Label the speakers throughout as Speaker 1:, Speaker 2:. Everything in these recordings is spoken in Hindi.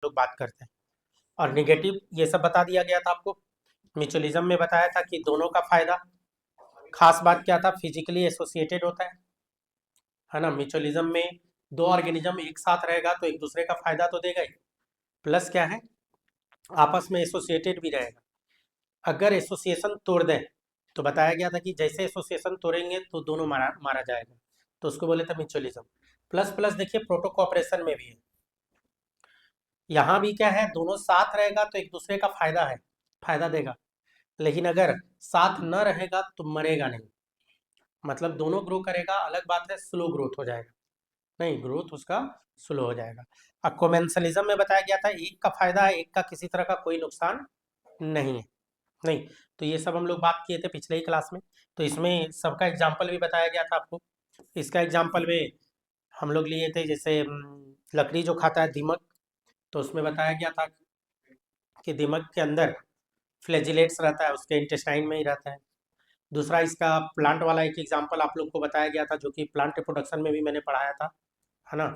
Speaker 1: लोग बात करते हैं। और निगेटिव ये सब बता दिया गया था आपको। म्यूचुअलिज्म में बताया था कि दोनों का फायदा, खास बात क्या था, फिजिकली एसोसिएटेड होता है ना। म्यूचुअलिज्म में दो ऑर्गेनिज्म एक साथ रहेगा तो एक दूसरे का फायदा तो देगा ही, प्लस क्या है, आपस में एसोसिएटेड भी रहेगा। अगर एसोसिएशन तोड़ दें तो बताया गया था कि जैसे एसोसिएशन तोड़ेंगे तो दोनों मारा मारा जाएगा, तो उसको बोले थे म्यूचुअलिज्म। प्लस प्लस देखिए प्रोटो कोऑपरेशन में भी है, यहाँ भी क्या है, दोनों साथ रहेगा तो एक दूसरे का फायदा है, फायदा देगा। लेकिन अगर साथ न रहेगा तो मरेगा नहीं, मतलब दोनों ग्रो करेगा, अलग बात है स्लो ग्रोथ हो जाएगा, नहीं ग्रोथ उसका स्लो हो जाएगा। अब कोमेंसलिज्म में बताया गया था एक का फायदा है, एक का किसी तरह का कोई नुकसान नहीं है। नहीं, तो ये सब हम लोग बात किए थे पिछले ही क्लास में। तो इसमें सबका एग्जाम्पल भी बताया गया था आपको। इसका एग्जाम्पल में हम लोग लिए थे, जैसे लकड़ी जो खाता है दीमक, तो उसमें बताया गया था कि दीमक के अंदर फ्लैजिलेट्स रहता है, उसके इंटेस्टाइन में ही रहता है। दूसरा इसका प्लांट वाला एक एग्जाम्पल आप लोग को बताया गया था, जो कि प्लांट रिप्रोडक्शन में भी मैंने पढ़ाया था, है ना,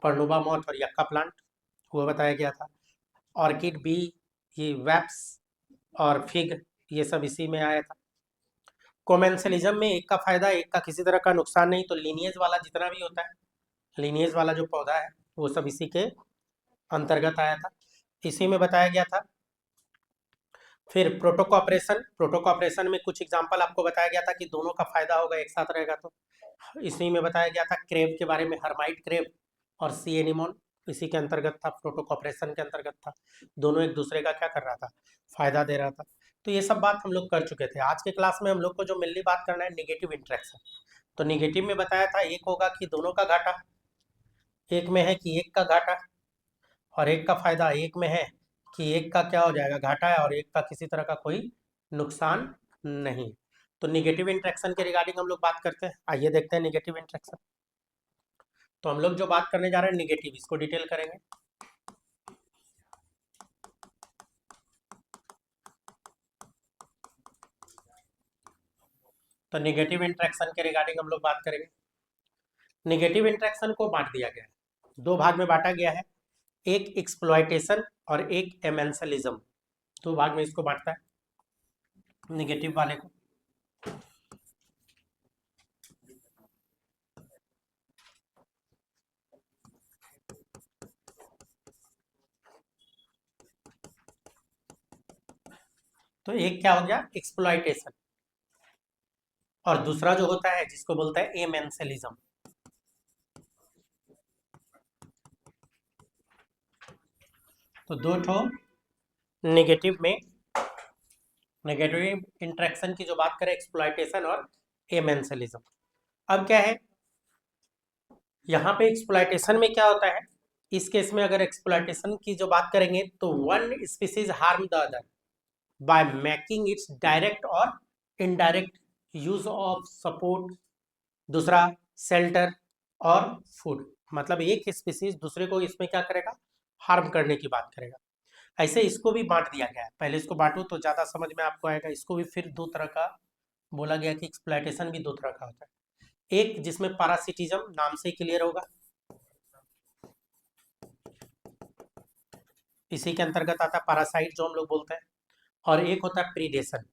Speaker 1: पर्नुबा मॉथ और यक्का प्लांट, वो बताया गया था। ऑर्किड बी, ये वैप्स और फिग, ये सब इसी में आया था। कोमेंसलिज्म में एक का फायदा एक का किसी तरह का नुकसान नहीं, तो लीनिएज वाला जितना भी होता है, लीनिएज वाला जो पौधा है वो सब इसी के अंतर्गत आया था, इसी में बताया गया था। फिर प्रोटोकॉपरेशन में कुछ एग्जांपल आपको बताया गया था कि दोनों का फायदा होगा एक साथ रहेगा तो। इसी में बताया गया था क्रेब के बारे में, हर्माइट क्रेब और सी एनिमोन, इसी के अंतर्गत था, प्रोटोकॉपरेशन के अंतर्गत था। दोनों एक दूसरे का क्या कर रहा था, फायदा दे रहा था। तो ये सब बात हम लोग कर चुके थे। आज के क्लास में हम लोग को जो मेनली बात करना है निगेटिव इंट्रैक्शन। तो निगेटिव में बताया था एक होगा कि दोनों का घाटा, एक में है कि एक का घाटा, और एक का फायदा एक में है कि एक का क्या हो जाएगा, घाटा है, और एक का किसी तरह का कोई नुकसान नहीं। तो निगेटिव इंट्रैक्शन के रिगार्डिंग हम लोग बात करते हैं। आइए देखते हैं निगेटिव इंट्रैक्शन। तो हम लोग जो बात करने जा रहे हैं निगेटिव, इसको डिटेल करेंगे। तो निगेटिव इंट्रैक्शन के रिगार्डिंग हम लोग बात करेंगे। निगेटिव इंट्रैक्शन को बांट दिया गया है, दो भाग में बांटा गया है, एक एक्सप्लॉयटेशन और एक एमेंसलिज्म। दो भाग में इसको बांटता है निगेटिव वाले को। तो एक क्या हो गया, एक्सप्लॉयटेशन, और दूसरा जो होता है जिसको बोलता है एमेंसलिज्म। तो दो ठो नेगेटिव में, नेगेटिव इंट्रैक्शन की जो बात करें, एक्सप्लॉयटेशन और एमेंसलिज्म। अब क्या है, यहाँ पे एक्सप्लॉयटेशन में क्या होता है, इस केस में अगर एक्सप्लॉयटेशन की जो बात करेंगे तो one species harm the other by making it's direct और इनडायरेक्ट यूज ऑफ सपोर्ट, दूसरा शेल्टर और फूड। मतलब एक स्पीसीज दूसरे को इसमें क्या करेगा, हार्म करने की बात करेगा। ऐसे इसको भी बांट दिया गया है, पहले इसको बांटो तो ज़्यादा समझ में आपको आएगा। इसको भी फिर दो तरह का बोला गया कि एक्सप्लॉयटेशन भी दो तरह का होता है। एक जिसमें पैरासिटिज्म, नाम से ही क्लियर होगा, इसी के अंतर्गत आता है पैरासाइट जो हम लोग बोलते हैं, और एक होता है प्रीडेशन।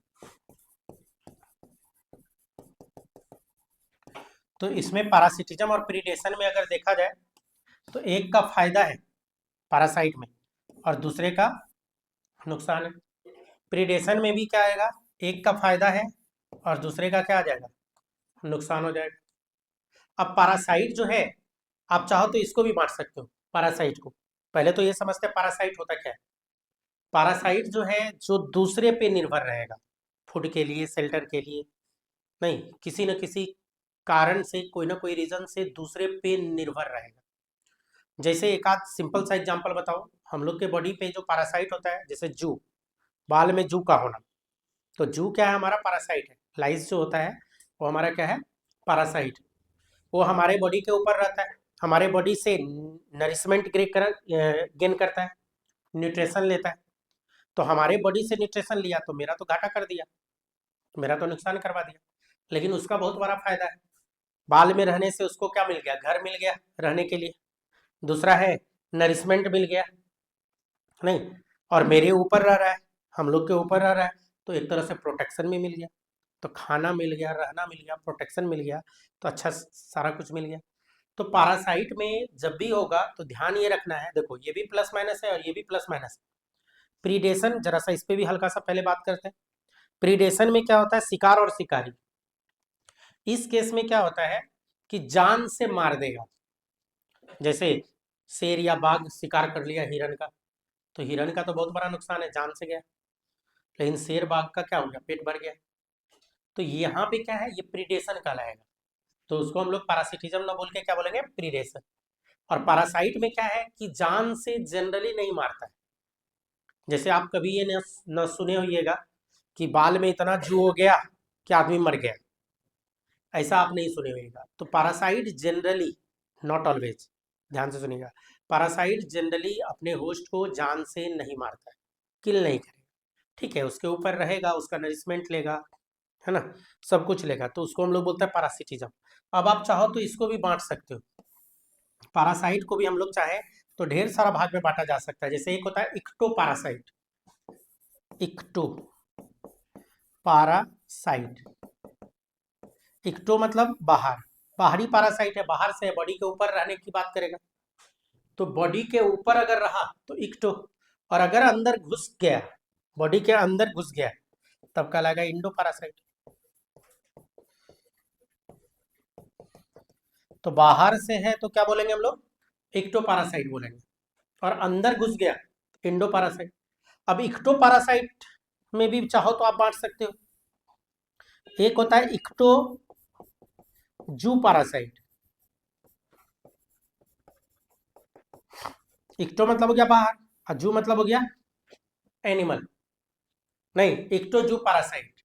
Speaker 1: तो इसमें पैरासिटिज्म और प्रीडेशन में अगर देखा जाए तो एक का फायदा है पैरासाइट में और दूसरे का नुकसान है। प्रीडेशन में भी क्या आएगा, एक का फायदा है और दूसरे का क्या आ जाएगा, नुकसान हो जाएगा। अब पैरासाइट जो है, आप चाहो तो इसको भी बांट सकते हो पैरासाइट को। पहले तो ये समझते हैं पैरासाइट होता क्या है। पैरासाइट जो है जो दूसरे पे निर्भर रहेगा, फूड के लिए, शेल्टर के लिए, नहीं किसी न किसी कारण से, कोई ना कोई रीजन से दूसरे पे निर्भर रहेगा। जैसे एक आध सिंपल सा एग्जांपल बताओ, हम लोग के बॉडी पे जो पैरासाइट होता है, जैसे जू, बाल में जू का होना, तो जू क्या है, हमारा पैरासाइट है। लाइस जो होता है वो हमारा क्या है, पैरासाइट। वो हमारे बॉडी के ऊपर रहता है, हमारे बॉडी से नरिशमेंट गेन करता है, न्यूट्रिशन लेता है। तो हमारे बॉडी से न्यूट्रिशन लिया तो मेरा तो घाटा कर दिया, मेरा तो नुकसान करवा दिया। लेकिन उसका बहुत बड़ा फायदा है, बाल में रहने से उसको क्या मिल गया, घर मिल गया रहने के लिए। दूसरा है नरिशमेंट मिल गया, नहीं, और मेरे ऊपर रह रहा है, हम लोग के ऊपर रह रहा है, तो एक तरह से प्रोटेक्शन भी मिल गया। तो खाना मिल गया, रहना मिल गया, प्रोटेक्शन मिल गया, तो अच्छा सारा कुछ मिल गया। तो पारासाइट में जब भी होगा तो ध्यान ये रखना है, देखो ये भी प्लस माइनस है और ये भी प्लस माइनस है। प्रीडेशन, जरा सा इस पे भी हल्का सा पहले बात करते हैं। प्रीडेशन में क्या होता है, शिकार और शिकारी। इस केस में क्या होता है कि जान से मार देगा। जैसे शेर या बाघ शिकार कर लिया हिरन का, तो हिरन का तो बहुत बड़ा नुकसान है, जान से गया। लेकिन शेर बाघ का क्या हो गया, पेट भर गया। तो यहाँ पे क्या है, ये प्रीडेशन कहलाएगा। तो उसको हम लोग पैरासिटिज्म ना बोल के क्या बोलेंगे, प्रीडेशन। और पैरासाइट में क्या है कि जान से जनरली नहीं मारता है। जैसे आप कभी ये न सुने होइएगा कि बाल में इतना जू हो गया कि आदमी मर गया, ऐसा आप नहीं सुने होइएगा। तो पैरासाइट जनरली, नॉट ऑलवेज, ध्यान से सुनिएगा, पैरासाइट जनरली अपने होस्ट को जान से नहीं मारता है, किल नहीं करेगा। ठीक है, उसके ऊपर रहेगा, उसका नरिशमेंट लेगा, है ना, सब कुछ लेगा, तो उसको हम लोग बोलते हैं पैरासिटिज्म। अब आप चाहो तो इसको भी बांट सकते हो, पैरासाइट को भी हम लोग चाहे तो ढेर सारा भाग में बांटा जा सकता है। जैसे एक होता है ecto parasite, ecto parasite, ecto मतलब बाहर, बाहरी पैरासाइट है, बाहर से बॉडी के ऊपर रहने की बात करेगा। तो बॉडी के ऊपर अगर रहा तो इक्टो, और अगर अंदर घुस गया, बॉडी के अंदर घुस गया, तब कहलाएगा इंडो पैरासाइट। तो बाहर से है तो क्या बोलेंगे हम लोग, इक्टो पैरासाइट बोलेंगे, और अंदर घुस गया इंडो पैरासाइट। अब इक्टो पैरासाइट में भी चाहो तो आप बांट सकते हो। एक होता है इक्टो जू पैरासाइट। इक्टो मतलब हो गया बाहर, और जू मतलब हो गया एनिमल। नहीं, इक्टो जू पैरासाइट,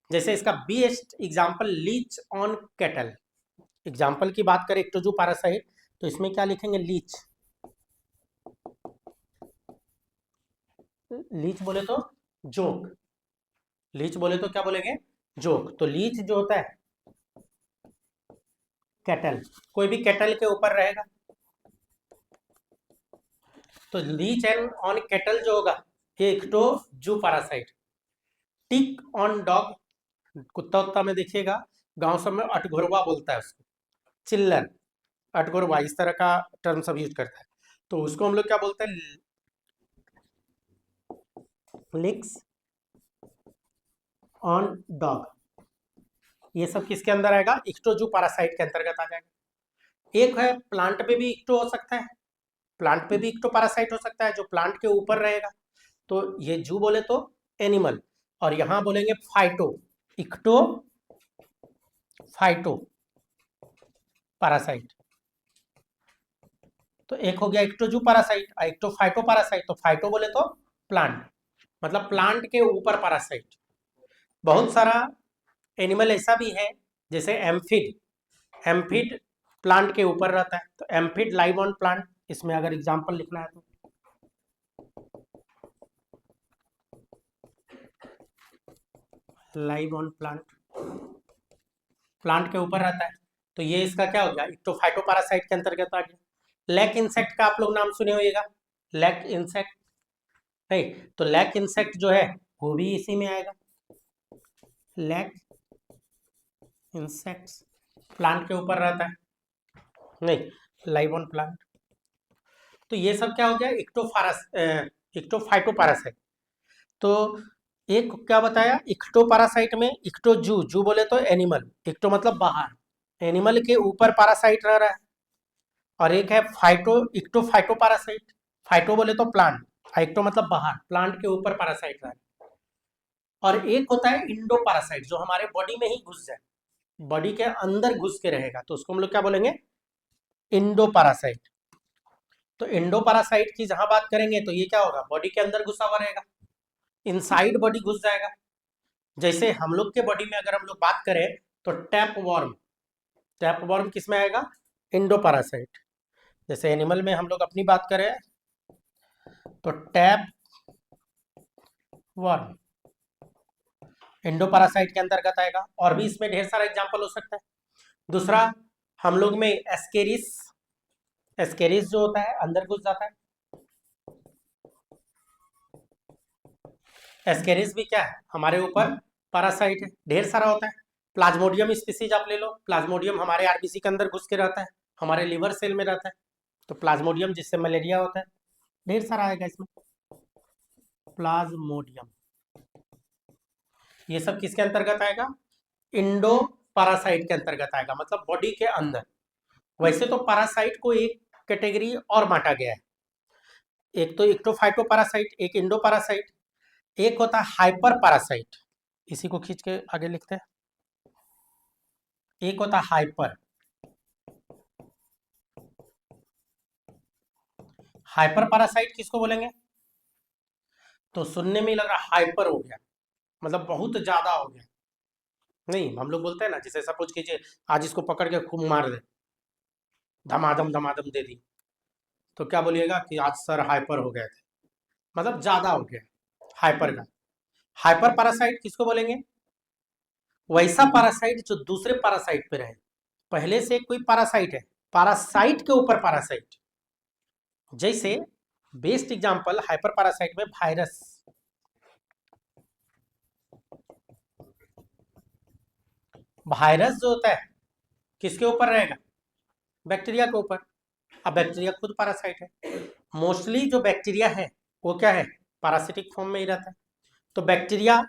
Speaker 1: जैसे इसका best example leech on cattle. Example की बात करें इक्टो जू पैरासाइट, तो इसमें क्या लिखेंगे, लीच। लीच बोले तो जोक, लीच बोले तो क्या बोलेंगे, जोक। तो लीच जो होता है कैटल, कोई भी कैटल के ऊपर रहेगा, तो लीच एंड ऑन कैटल जो होगा ये इक्टो जू पैरासाइट। टिक ऑन डॉग, कुत्ता उत्ता में देखिएगा, गांव सब में अटघोरवा बोलता है उसको, चिल्लर, अटघोरवा इस तरह का टर्म सब यूज करता है। तो उसको हम लोग क्या बोलते हैं, लिक्स ऑन डॉग। ये सब किसके अंदर आएगा, इक्टोजू पैरासाइट के अंतर्गत आ जाएगा। एक है प्लांट पे भी इक्टो हो सकता है, प्लांट पे भी इक्टो पैरासाइट हो सकता है जो प्लांट के ऊपर रहेगा। तो ये जू बोले तो एनिमल, और यहां बोलेंगे फाइटो, इक्टो फाइटो पैरासाइट। तो एक हो गया इक्टोजू पैरासाइट और इक्टो फाइटो पैरासाइट। तो फाइटो बोले तो प्लांट, मतलब प्लांट के ऊपर पैरासाइट। बहुत सारा एनिमल ऐसा भी है, जैसे एम्फिड, एम्फिड प्लांट के ऊपर रहता है, तो एम्फिड लाइव ऑन प्लांट, इसमें अगर एग्जांपल लिखना है तो लाइव ऑन प्लांट, प्लांट के ऊपर रहता है। तो ये इसका क्या हो गया, इक्टोफाइटो पैरासाइट के अंतर्गत आ गया। लैक इंसेक्ट का आप लोग नाम सुने होइएगा, लैक इंसेक्ट, नहीं, तो लैक इंसेक्ट जो है वो भी इसी में आएगा। लैक इंसेक्ट्स प्लांट के ऊपर रहता है, नहीं, लाइव ऑन प्लांट। तो ये सब क्या हो गया, इक्टोफाइटो पैरासाइट। तो एक क्या बताया, इक्टो पैरासाइट में इक्टो जू, जू बोले तो एनिमल, इक्टो मतलब बाहर, एनिमल के ऊपर पैरासाइट रह रहा है। और एक है phyto, ecto phyto parasite, phyto बोले तो प्लांट, इक्टो मतलब बाहर, प्लांट के ऊपर पैरासाइट रह रहा है। और एक होता है इंडो पैरासाइट जो हमारे बॉडी में ही घुस जाए, बॉडी के अंदर घुस के रहेगा, तो उसको हम लोग क्या बोलेंगे, इंडो पैरासाइट। तो इंडो पैरासाइट की जहां बात करेंगे तो ये क्या होगा, बॉडी के अंदर घुसा हुआ रहेगा, इनसाइड बॉडी घुस जाएगा। जैसे हम लोग के बॉडी में अगर हम लोग बात करें तो टैप वर्म, टैप वर्म किस में आएगा, इंडो पैरासाइट। जैसे एनिमल में हम लोग अपनी बात करें तो टैप वर्म इंडो पैरासाइट के अंतर्गत आएगा। और भी इसमें ढेर सारा एग्जांपल हो सकता है। दूसरा, हम लोग में एस्केरिस, एस्केरिस जो होता है अंदर घुस जाता है, एस्केरिस भी क्या है, हमारे ऊपर पैरासाइट है, ढेर सारा होता है। प्लाज्मोडियम स्पीसीज आप ले लो, प्लाज्मोडियम हमारे आरबीसी के अंदर घुस के रहता है, हमारे लिवर सेल में रहता है। तो प्लाज्मोडियम जिससे मलेरिया होता है, ढेर सारा आएगा इसमें प्लाज्मोडियम। ये सब किसके अंतर्गत आएगा, इंडो पैरासाइट के अंतर्गत आएगा, मतलब बॉडी के अंदर। वैसे तो पैरासाइट को एक कैटेगरी और बांटा गया है, एक तो इक्टोफाइटो पैरासाइट, एक इंडो पैरासाइट, एक होता है हाइपर पैरासाइट। इसी को खींच के आगे लिखते हैं। एक होता है हाइपर, हाइपर पैरासाइट किसको बोलेंगे, तो सुनने में ही लग रहा हाइपर हो गया, मतलब बहुत ज्यादा हो गया। नहीं, हम लोग बोलते हैं ना, जैसे सपोज कीजिए आज इसको पकड़ के खूब मार दे, धमाधम धमाधम दे दी, तो क्या बोलिएगा कि आज सर हाइपर हो गए थे, मतलब ज्यादा हो गया हाइपर का। हाइपर पैरासाइट किसको बोलेंगे, वैसा पैरासाइट जो दूसरे पैरासाइट पे रहे, पहले से कोई पैरासाइट है, पैरासाइट के ऊपर पैरासाइट। जैसे बेस्ट एग्जांपल हाइपर पैरासाइट में वायरस, वायरस जो होता है किसके ऊपर रहेगा, बैक्टीरिया के ऊपर। अब बैक्टीरिया खुद पैरासाइट है, मोस्टली जो बैक्टीरिया है वो क्या है, पैरासिटिक फॉर्म में ही रहता है। तो बैक्टीरिया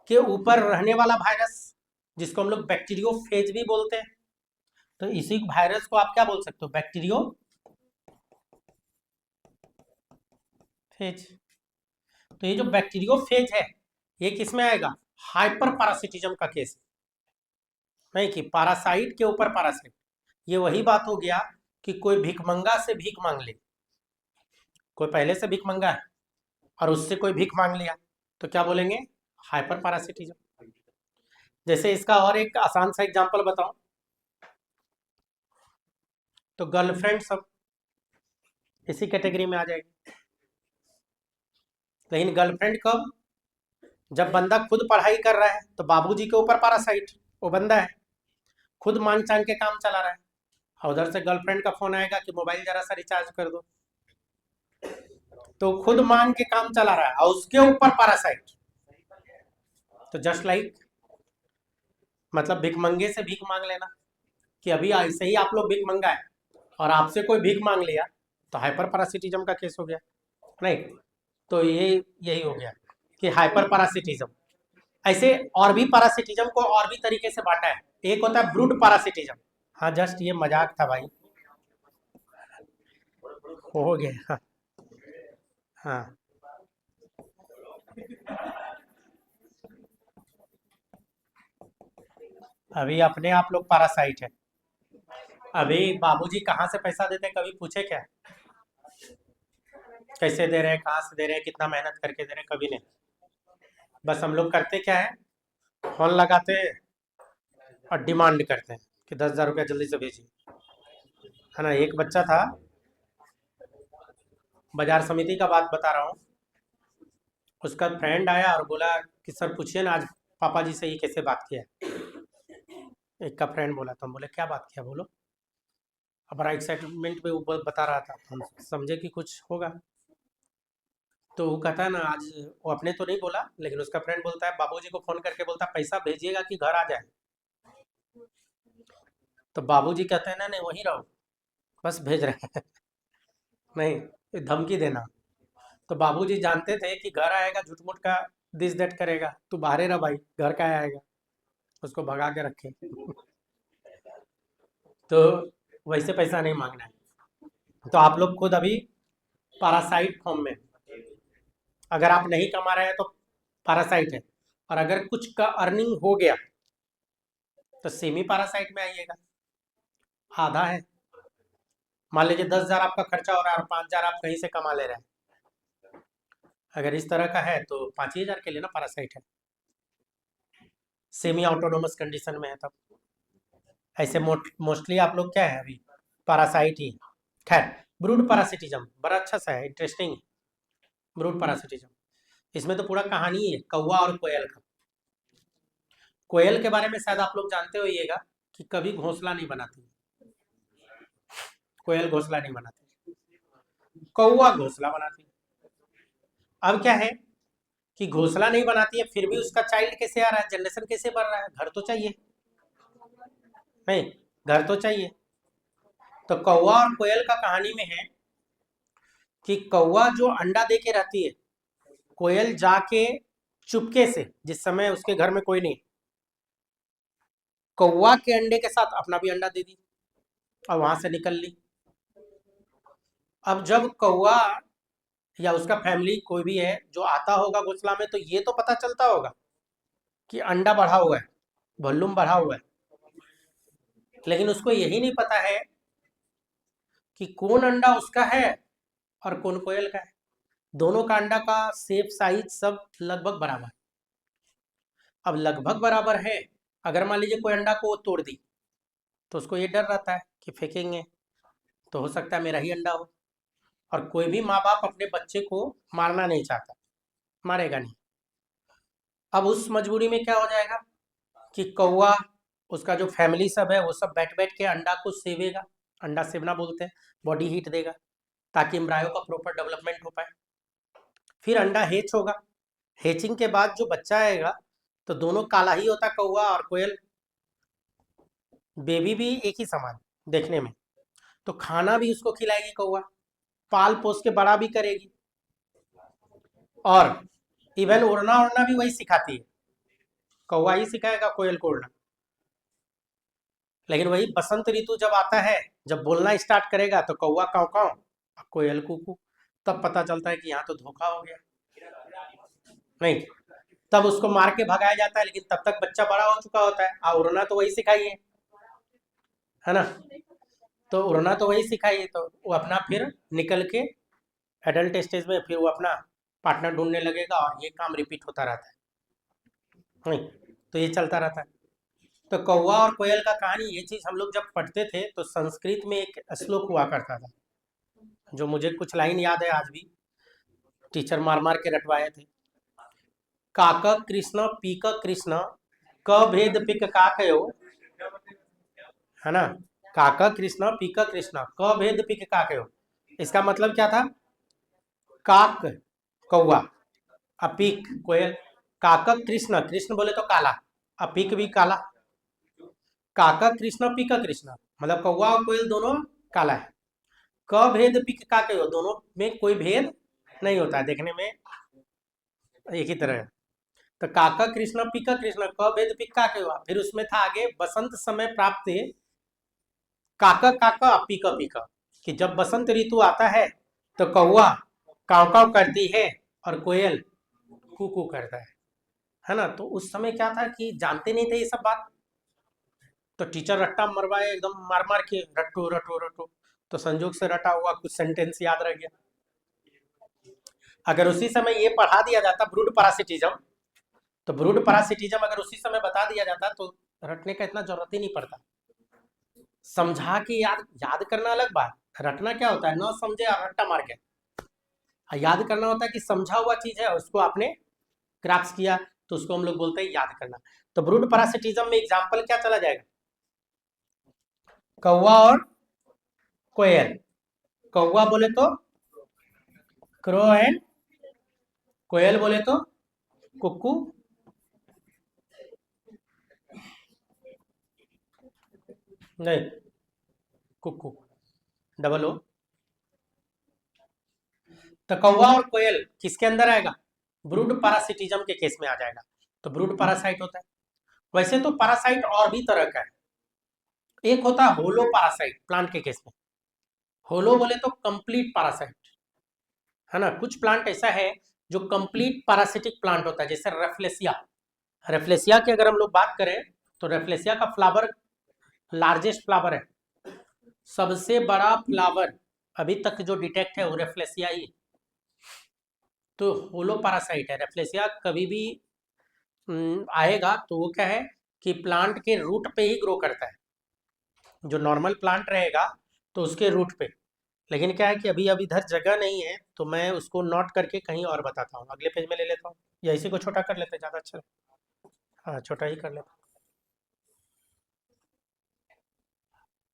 Speaker 1: के ऊपर रहने वाला वायरस जिसको हम लोग बैक्टीरियोफेज भी बोलते हैं, तो इसी वायरस को आप क्या बोल सकते हो, बैक्टीरियोफेज। तो ये जो बैक्टीरियोफेज है ये किस में आएगा, हाइपर पैरासिटिज्म का केस, नहीं कि पैरासाइट के ऊपर पैरासाइट। ये वही बात हो गया कि कोई भिखमंगा से भीख मांग ले, कोई पहले से भीख मंगा है और उससे कोई भीख मांग लिया, तो क्या बोलेंगे, हाइपर पैरासिटिज्म। जैसे इसका और एक आसान सा एग्जांपल बताऊं, तो गर्लफ्रेंड सब इसी कैटेगरी में आ जाएगी। लेकिन गर्लफ्रेंड कब, जब बंदा खुद पढ़ाई कर रहा है तो बाबूजी के ऊपर पैरासाइट, वो बंदा है खुद मांग चांग के काम चला रहा है, और उधर से गर्लफ्रेंड का फोन आएगा कि मोबाइल जरा सा रिचार्ज कर दो, तो खुद मांग के काम चला रहा है और उसके ऊपर पैरासाइट। तो जस्ट लाइक मतलब भिखमंगे से भीख मांग लेना, कि अभी ऐसे ही आप लोग भीख मंगा है और आपसे कोई भीख मांग लिया, तो हाइपर पैरासिटिज्म का केस हो गया। नहीं, तो ये यही हो गया कि हाइपर पैरासिटिज्म। ऐसे और भी पैरासिटिज्म को और भी तरीके से बांटा है, एक होता है ब्रूड पैरासिटिज्म। हाँ जस्ट ये मजाक था भाई, हो गया। हाँ अभी अपने आप लोग पैरासाइट है। अभी बाबूजी कहाँ से पैसा देते हैं कभी पूछे क्या, कैसे दे रहे हैं, कहाँ से दे रहे हैं, कितना मेहनत करके दे रहे हैं, कभी नहीं। बस हम लोग करते क्या है, फोन लगाते हैं और डिमांड करते हैं कि 10,000 रुपया जल्दी से भेजिए। है ना, एक बच्चा था, बाजार समिति का बात बता रहा हूँ, उसका फ्रेंड आया और बोला कि सर पूछिए ना आज पापा जी से ये कैसे बात किया है। एक का फ्रेंड बोला, तो हम बोले क्या बात किया बोलो। अब बड़ा एक्साइटमेंट में वो बता रहा था, हम समझे कि कुछ होगा। तो वो कहता है ना आज, वो अपने तो नहीं बोला लेकिन उसका फ्रेंड बोलता है बाबूजी को फोन करके बोलता है पैसा भेजिएगा कि घर आ जाए। तो बाबूजी कहते हैं ना नहीं वहीं रहो, बस भेज रहे हैं। नहीं, ये धमकी देना। तो बाबूजी जानते थे कि घर आएगा झूठ मूठ का दिस दैट करेगा, तू बाहर रह भाई, घर का आएगा, उसको भगा के रखे। तो वैसे पैसा नहीं मांगना है। तो आप लोग खुद अभी पैरासाइट फॉर्म में, अगर आप नहीं कमा रहे हैं तो पैरासाइट है, और अगर कुछ का अर्निंग हो गया तो सेमी पैरासाइट में आइएगा, आधा है। मान लीजिए 10,000 आपका खर्चा हो रहा है और 5,000 आप कहीं से कमा ले रहे हैं, अगर इस तरह का है तो 5,000 के लिए ना पैरासाइट है, सेमी ऑटोनोमस कंडीशन में है तब। ऐसे मोस्टली आप लोग क्या है अभी, पैरासाइट ही। खैर, ब्रूड पैरासिटिज्म बड़ा अच्छा सा है, इंटरेस्टिंग। ब्रूड पैरासिटिज्म, इसमें तो पूरा कहानी ही है कौवा और कोयल का। कोयल के बारे में शायद आप लोग जानते होइएगा कि कभी घोंसला नहीं बनाती, कोयल घोंसला नहीं बनाती, कौवा घोंसला बनाती। अब क्या है कि घोंसला नहीं बनाती है फिर भी उसका चाइल्ड कैसे आ रहा है, जनरेशन कैसे बढ़ रहा है, घर तो चाहिए, नहीं घर तो चाहिए। तो कौवा और कोयल का कहानी में है कि कौवा जो अंडा दे के रहती है, कोयल जाके चुपके से, जिस समय उसके घर में कोई नहीं, कौवा के अंडे के साथ अपना भी अंडा दे दी और वहां से निकल ली। अब जब कौवा या उसका फैमिली कोई भी है जो आता होगा घोंसला में, तो ये तो पता चलता होगा कि अंडा बढ़ा हुआ है, वॉल्यूम बढ़ा हुआ है, लेकिन उसको यही नहीं पता है कि कौन अंडा उसका है और कौन कोयल का है। दोनों का अंडा का शेप साइज सब लगभग बराबर। अब लगभग बराबर है, अगर मान लीजिए कोई अंडा को वो तोड़ दी तो उसको ये डर रहता है कि फेंकेंगे तो हो सकता है मेरा ही अंडा हो, और कोई भी माँ बाप अपने बच्चे को मारना नहीं चाहता, मारेगा नहीं। अब उस मजबूरी में क्या हो जाएगा कि कौवा, उसका जो फैमिली सब है वो सब बैठ बैठ के अंडा को सेवेगा, अंडा सेवना बोलते हैं, बॉडी हीट देगा ताकि एम्ब्रायो का प्रॉपर डेवलपमेंट हो पाए। फिर अंडा हेच होगा, हेचिंग के बाद जो बच्चा आएगा तो दोनों काला ही होता, कौवा और कोयल, बेबी भी एक ही समान देखने में। तो खाना भी उसको खिलाएगी कौवा, पाल पोस के बड़ा भी करेगी, और इवन उड़ना उड़ना भी वही सिखाती है, कौवा ही सिखाएगा कोयल को उड़ना। लेकिन वही बसंत ऋतु जब आता है, जब बोलना स्टार्ट करेगा तो कौवा काव काव, कोयल कूकू, तब पता चलता है कि यहाँ तो धोखा हो गया, नहीं तब उसको मार के भगाया जाता है, लेकिन तब तक बच्चा बड़ा हो चुका होता है। उड़ना तो वही सिखाइए, है ना, तो उड़ना तो वही सिखाइए, तो वो अपना फिर निकल के एडल्ट स्टेज में फिर वो अपना पार्टनर ढूंढने लगेगा और ये काम रिपीट होता रहता है, नहीं तो ये चलता रहता है। तो कौवा और कोयल का कहानी, ये चीज हम लोग जब पढ़ते थे तो संस्कृत में एक श्लोक हुआ करता था, जो मुझे कुछ लाइन याद है आज भी, टीचर मार मार के रटवाए थे। काक कृष्ण पीक कृष्ण क भेद पिक काकयो, है ना, काक कृष्ण पीक कृष्ण क भेद पिक काकयो, इसका मतलब क्या था, काक कौवा, अपीक कोयल, काक कृष्ण, कृष्ण बोले तो काला, अपीक भी काला, काका कृष्ण पीका कृष्ण मतलब कौवा और कोयल दोनों काला है, क भेद पिक का कहो, दोनों में कोई भेद नहीं होता है, देखने में एक ही तरह है। तो काका कृष्ण पीका कृष्ण क भेद पिक का कहो, फिर उसमें था आगे बसंत समय प्राप्त काका काका पीका पीका, कि जब बसंत ऋतु आता है तो कौवा काव काव करती है और कोयल कू कू करता है ना। तो उस समय क्या था कि जानते नहीं थे ये सब बात, तो टीचर रट्टा मरवाए एकदम मार मार के, रट्टू रट्टू रट्टू, तो संजोग से रटा हुआ कुछ सेंटेंस याद रह गया। अगर उसी समय ये पढ़ा दिया जाता ब्रूड पैरासिटिज्म, तो ब्रूड पैरासिटिज्म अगर उसी समय बता दिया जाता तो रटने का इतना जरूरत ही नहीं पड़ता। समझा के याद, याद करना अलग बात, रटना क्या होता है, न समझे और रट्टा मार के, याद करना होता है कि समझा हुआ चीज है उसको आपने ग्रास्प किया, तो उसको हम लोग बोलते हैं याद करना। तो ब्रूड पैरासिटिज्म में एग्जाम्पल क्या चला जाएगा, कौवा और कोयल, कौवा बोले तो क्रो एंड, कोयल बोले तो कुक्कू, नहीं कुक्कू डबल ओ। तो कौवा और कोयल किसके अंदर आएगा, ब्रूड पैरासिटिज्म के केस में आ जाएगा, तो ब्रूड पैरासाइट होता है। वैसे तो पैरासाइट और भी तरह का है, एक होता है होलो पैरासाइट प्लांट के केस में, होलो बोले तो कंप्लीट पैरासाइट, है ना, कुछ प्लांट ऐसा है जो कंप्लीट पैरासिटिक प्लांट होता है, जैसे रेफ्लेसिया, रेफ्लेसिया की अगर हम लोग बात करें तो रेफ्लेसिया का फ्लावर लार्जेस्ट फ्लावर है, सबसे बड़ा फ्लावर अभी तक जो डिटेक्ट है वो रेफ्लेसिया ही है। तो होलो पैरासाइट है रेफ्लेसिया, कभी भी आएगा तो वो क्या है कि प्लांट के रूट पे ही ग्रो करता है, जो नॉर्मल प्लांट रहेगा तो उसके रूट पे। लेकिन क्या है कि अभी अभी इधर जगह नहीं है, तो मैं उसको नोट करके कहीं और बताता हूँ, अगले पेज में ले लेता हूँ, या इसी को छोटा कर लेते हैं ज़्यादा अच्छा, हाँ छोटा ही कर लेते हैं,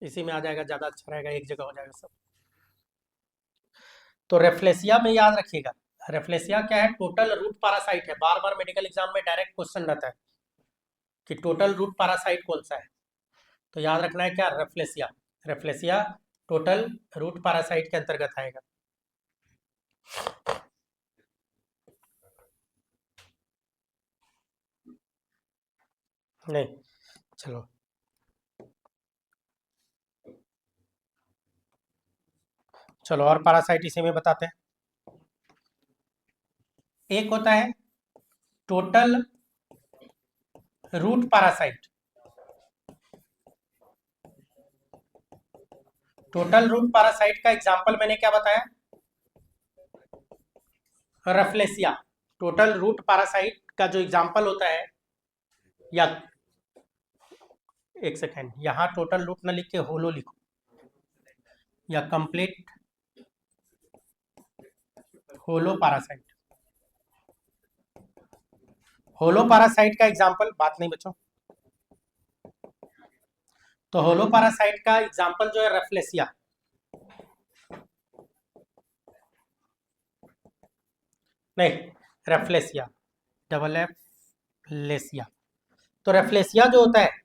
Speaker 1: इसी में आ जाएगा, ज़्यादा अच्छा रहेगा, एक जगह हो जाएगा सब। तो रेफ्लेसिया में याद रखिएगा, रेफ्लेसिया क्या है? टोटल रूट पैरासाइट है। बार बार मेडिकल एग्जाम में डायरेक्ट क्वेश्चन रहता है कि टोटल रूट पैरासाइट कौन सा है, तो याद रखना है क्या? Rafflesia. Rafflesia total root parasite के अंतर्गत आएगा। नहीं, चलो चलो और पैरासाइट इसी में बताते हैं। एक होता है total root parasite. Total root parasite का एग्जांपल मैंने क्या बताया? रेफ्लेसिया। टोटल रूट पैरासाइट का जो एग्जांपल होता है, या एक सेकेंड, यहाँ टोटल रूट न लिख के होलो लिखो, या कंप्लीट होलो पैरासाइट। होलो पैरासाइट का एग्जांपल, बात नहीं बच्चों, तो होलो पैरासाइट का एग्जांपल जो है रेफ्लेसिया। नहीं, रेफ्लेसिया, डबल एफ लेसिया। तो रेफ्लेसिया जो होता है,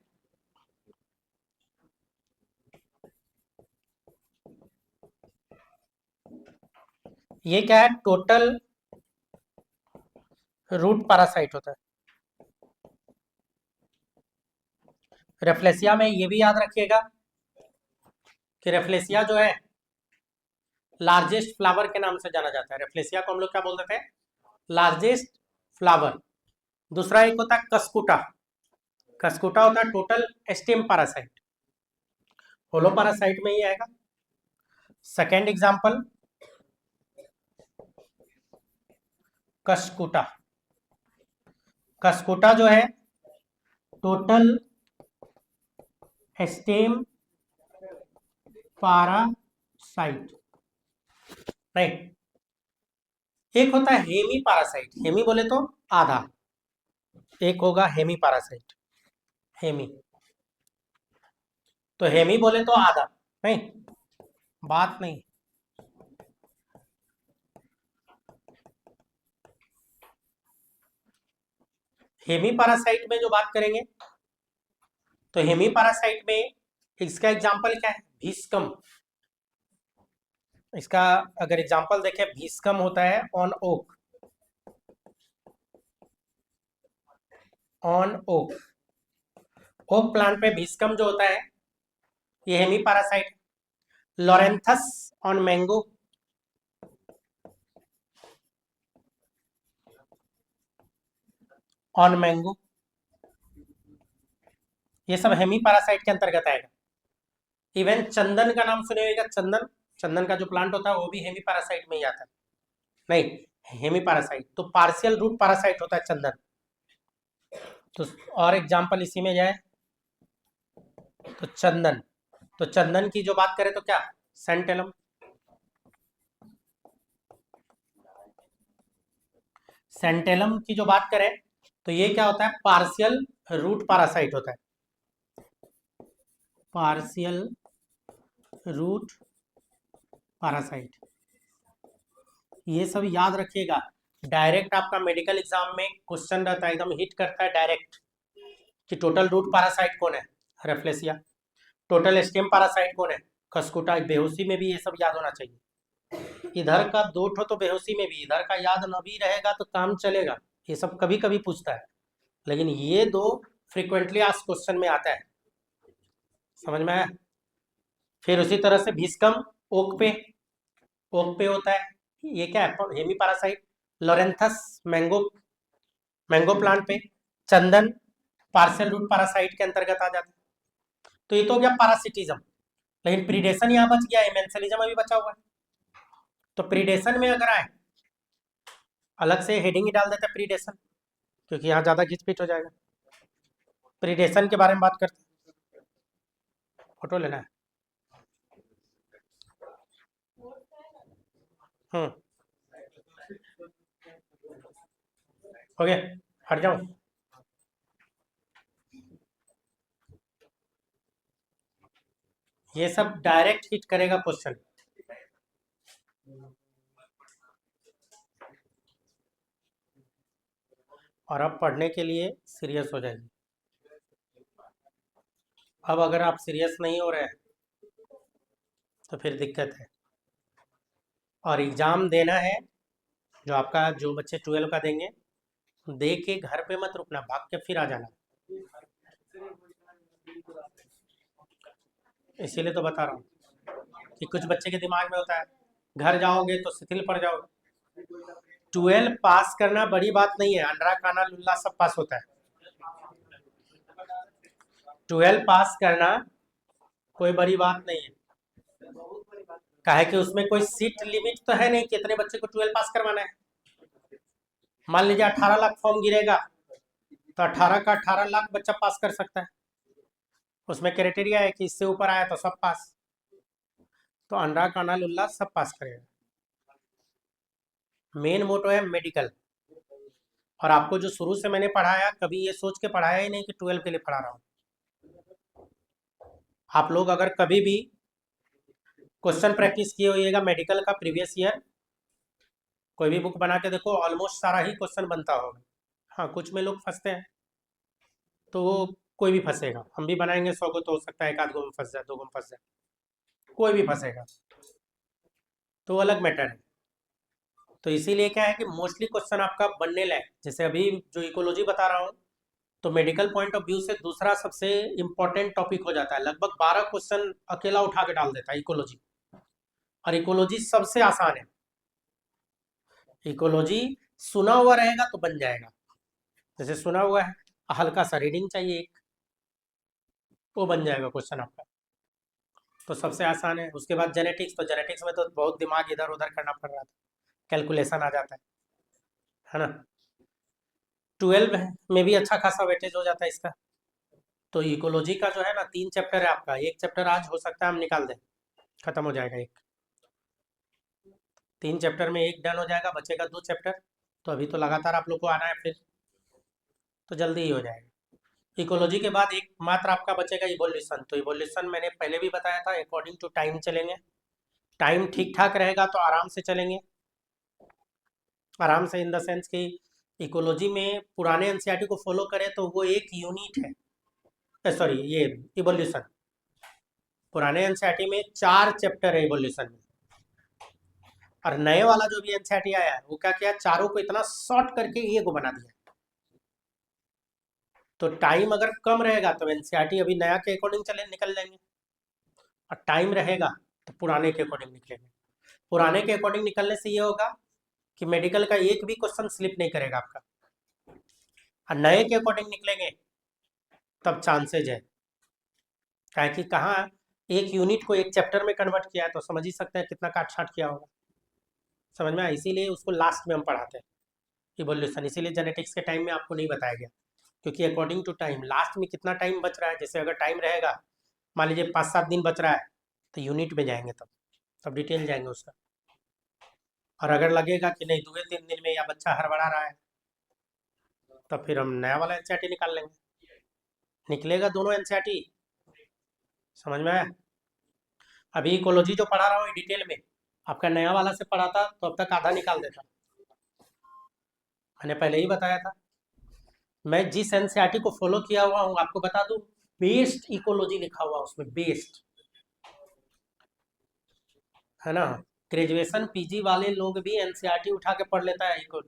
Speaker 1: ये क्या है? टोटल रूट पैरासाइट होता है। रेफ्लेसिया में ये भी याद रखिएगा कि रेफ्लेसिया जो है लार्जेस्ट फ्लावर के नाम से जाना जाता है। रेफ्लेसिया को हम लोग क्या बोल देते हैं? Largest flower. दूसरा एक होता है कस्कुटा। कस्कुटा होता है टोटल स्टेम पैरासाइट। होलो पैरासाइट में ही आएगा। Second example Cuscuta. कस्कुटा जो है टोटल स्टेम पैरासाइट। राइट। एक होता है हेमी पैरासाइट। हेमी बोले तो आधा, एक होगा हेमी पैरासाइट। हेमी, तो हेमी बोले तो आधा, नहीं बात नहीं। हेमी पैरासाइट में जो बात करेंगे, तो हेमी पैरासाइट में इसका एग्जांपल क्या है? भीस्कम। इसका अगर एग्जांपल देखें, भीस्कम होता है on oak. On oak, oak plant पे भीस्कम जो होता है ये hemi parasite. Loranthus on mango, on mango, ये सब हेमी पैरासाइट के अंतर्गत आएगा। इवन चंदन का नाम सुने होगा, चंदन। चंदन का जो प्लांट होता है वो भी हेमी पैरासाइट में ही आता है। नहीं, हेमी पैरासाइट तो पार्शियल रूट पैरासाइट होता है चंदन। तो और एग्जांपल इसी में जाए तो चंदन। तो चंदन की जो बात करें तो क्या? सेंटेलम। सेंटेलम की जो बात करें तो ये क्या होता है? पार्शियल रूट पैरासाइट होता है। पार्शियल रूट पैरासाइट, ये सब याद रखिएगा। डायरेक्ट आपका मेडिकल एग्जाम में क्वेश्चन रहता है, एकदम हिट करता है डायरेक्ट कि टोटल रूट पैरासाइट कौन है? रेफ्लेसिया। टोटल स्टेम पैरासाइट कौन है? खसकुटा। बेहोशी में भी ये सब याद होना चाहिए। इधर का दो ठो तो बेहोशी में भी, इधर का याद न भी रहेगा तो काम चलेगा। ये सब कभी कभी पूछता है, लेकिन ये दो फ्रिक्वेंटली आस्क्ड क्वेश्चन में आता है। समझ में आया? फिर उसी तरह से भीस्कम ओक पे, ओक पे होता है। ये क्या है? Hemi parasite. Loranthus mango, mango plant पे। चंदन पार्शियल रूट पैरासाइट के अंतर्गत आ जाता है। तो ये तो हो गया पैरासिटिज्म। लेकिन प्रीडेशन यहाँ बच गया, मेंसलिज्म अभी बचा हुआ है। तो प्रीडेशन में अगर आए, अलग से हेडिंग ही डाल देते हैं प्रीडेशन, क्योंकि यहाँ ज्यादा घिचपिच हो जाएगा। प्रीडेशन के बारे में बात करते हैं। फोटो लेना है। हो गया, हट जाओ। ये सब डायरेक्ट हिट करेगा क्वेश्चन। और अब पढ़ने के लिए सीरियस हो जाइए। अब अगर आप सीरियस नहीं हो रहे हैं तो फिर दिक्कत है। और एग्ज़ाम देना है, जो आपका जो बच्चे 12 का देंगे, दे के घर पे मत रुकना, भाग के फिर आ जाना। इसीलिए तो बता रहा हूँ कि कुछ बच्चे के दिमाग में होता है घर जाओगे तो शिथिल पड़ जाओगे। 12 पास करना बड़ी बात नहीं है, अंडरा काना लुल्ला सब पास होता है। 12 पास करना कोई बड़ी बात नहीं है। काहे कि उसमें कोई सीट लिमिट तो है नहीं कि इतने बच्चे को 12 पास करवाना है। मान लीजिए 18 लाख फॉर्म गिरेगा तो 18 का 18 लाख बच्चा पास कर सकता है। उसमें क्राइटेरिया है कि इससे ऊपर आया तो सब पास। तो अंडा काना लुल्ला सब पास करेगा। मेन मोटो है मेडिकल। और आपको जो शुरू से मैंने पढ़ाया, कभी ये सोच के पढ़ाया ही नहीं कि 12 के लिए पढ़ा रहा हूँ। आप लोग अगर कभी भी क्वेश्चन प्रैक्टिस किए होइएगा मेडिकल का प्रीवियस ईयर, कोई भी बुक बना के देखो, ऑलमोस्ट सारा ही क्वेश्चन बनता होगा। हाँ, कुछ में लोग फंसते हैं, तो वो कोई भी फंसेगा। हम भी बनाएंगे 100 को, तो हो सकता है एक आध गो में फंस जाए, 2 गो में फंस जाए, कोई भी फंसेगा, तो वो अलग मैटर है। तो इसीलिए क्या है कि मोस्टली क्वेश्चन आपका बनने लायक, जैसे अभी जो इकोलॉजी बता रहा हूँ, तो मेडिकल पॉइंट ऑफ व्यू से दूसरा सबसे इम्पोर्टेंट टॉपिक हो जाता है। लगभग 12 क्वेश्चन अकेला उठा के डाल देता है इकोलॉजी। और इकोलॉजी सबसे आसान है। इकोलॉजी सुना हुआ रहेगा तो बन जाएगा। जैसे सुना हुआ है, हल्का सा रीडिंग चाहिए एक, वो बन जाएगा क्वेश्चन आपका। तो सबसे आसान है। उसके बाद जेनेटिक्स, तो जेनेटिक्स में तो बहुत दिमाग इधर उधर करना पड़ रहा था, कैलकुलेशन आ जाता है ना। 12 में भी अच्छा खासा वेटेज हो जाता है इसका। तो इकोलॉजी का जो है ना 3 चैप्टर है आपका। एक चैप्टर आज हो सकता है हम निकाल दें, खत्म हो जाएगा एक। 3 चैप्टर में एक डन हो जाएगा, बचेगा 2 चैप्टर। तो अभी तो लगातार आप लोग को आना है फिर, तो जल्दी ही हो जाएगा। इकोलॉजी के बाद एक मात्र आपका बचेगा इवोल्यूशन। तो इवोल्यूशन मैंने पहले भी बताया था, अकॉर्डिंग टू टाइम चलेंगे। टाइम ठीक ठाक रहेगा तो आराम से चलेंगे। आराम से इन द सेंस कि इकोलॉजी में पुराने एनसीईआरटी को फॉलो करें तो वो एक यूनिट है, सॉरी ये इवोल्यूशन। पुराने एनसीईआरटी में 4 चैप्टर है इवोल्यूशन में। और नए वाला जो भी एनसीईआरटी आया है वो क्या किया, चारों को इतना शॉर्ट करके ये को बना दिया। तो टाइम अगर कम रहेगा तो एनसीईआरटी अभी नया के अकॉर्डिंग चले निकल जाएंगे, और टाइम रहेगा तो पुराने के अकॉर्डिंग निकलेंगे। पुराने के अकॉर्डिंग निकलने से ये होगा कि मेडिकल का एक भी क्वेश्चन स्लिप नहीं करेगा आपका। और नए के अकॉर्डिंग निकलेंगे तब चांसेज है, क्या कि कहाँ एक यूनिट को एक चैप्टर में कन्वर्ट किया है, तो समझ ही सकते हैं कितना काट छाट किया होगा। समझ में आया? इसीलिए उसको लास्ट में हम पढ़ाते हैं इवोल्यूशन। इसीलिए जेनेटिक्स के टाइम में आपको नहीं बताया गया, क्योंकि अकॉर्डिंग टू टाइम लास्ट में कितना टाइम बच रहा है। जैसे अगर टाइम रहेगा, मान लीजिए 5-7 दिन बच रहा है, तो यूनिट में जाएंगे, तब डिटेल जाएंगे उसका। और अगर लगेगा कि नहीं 2-3 दिन में या बच्चा हड़बड़ा रहा है, तब फिर हम नया वाला एनसीईआरटी निकाल लेंगे। निकलेगा दोनों एनसीईआरटी। समझ में आया? अभी इकोलॉजी जो पढ़ा रहा हूँ डिटेल में, आपका नया वाला से पढ़ाता तो अब तक आधा निकाल देता। मैंने पहले ही बताया था, मैं जिस एनसीईआरटी को फॉलो किया हुआ हूँ आपको बता दूं, बेस्ट इकोलॉजी लिखा हुआ उसमें, बेस्ट है ना। ग्रेजुएशन पीजी वाले लोग भी एनसीईआरटी उठा के पढ़ लेता है इको,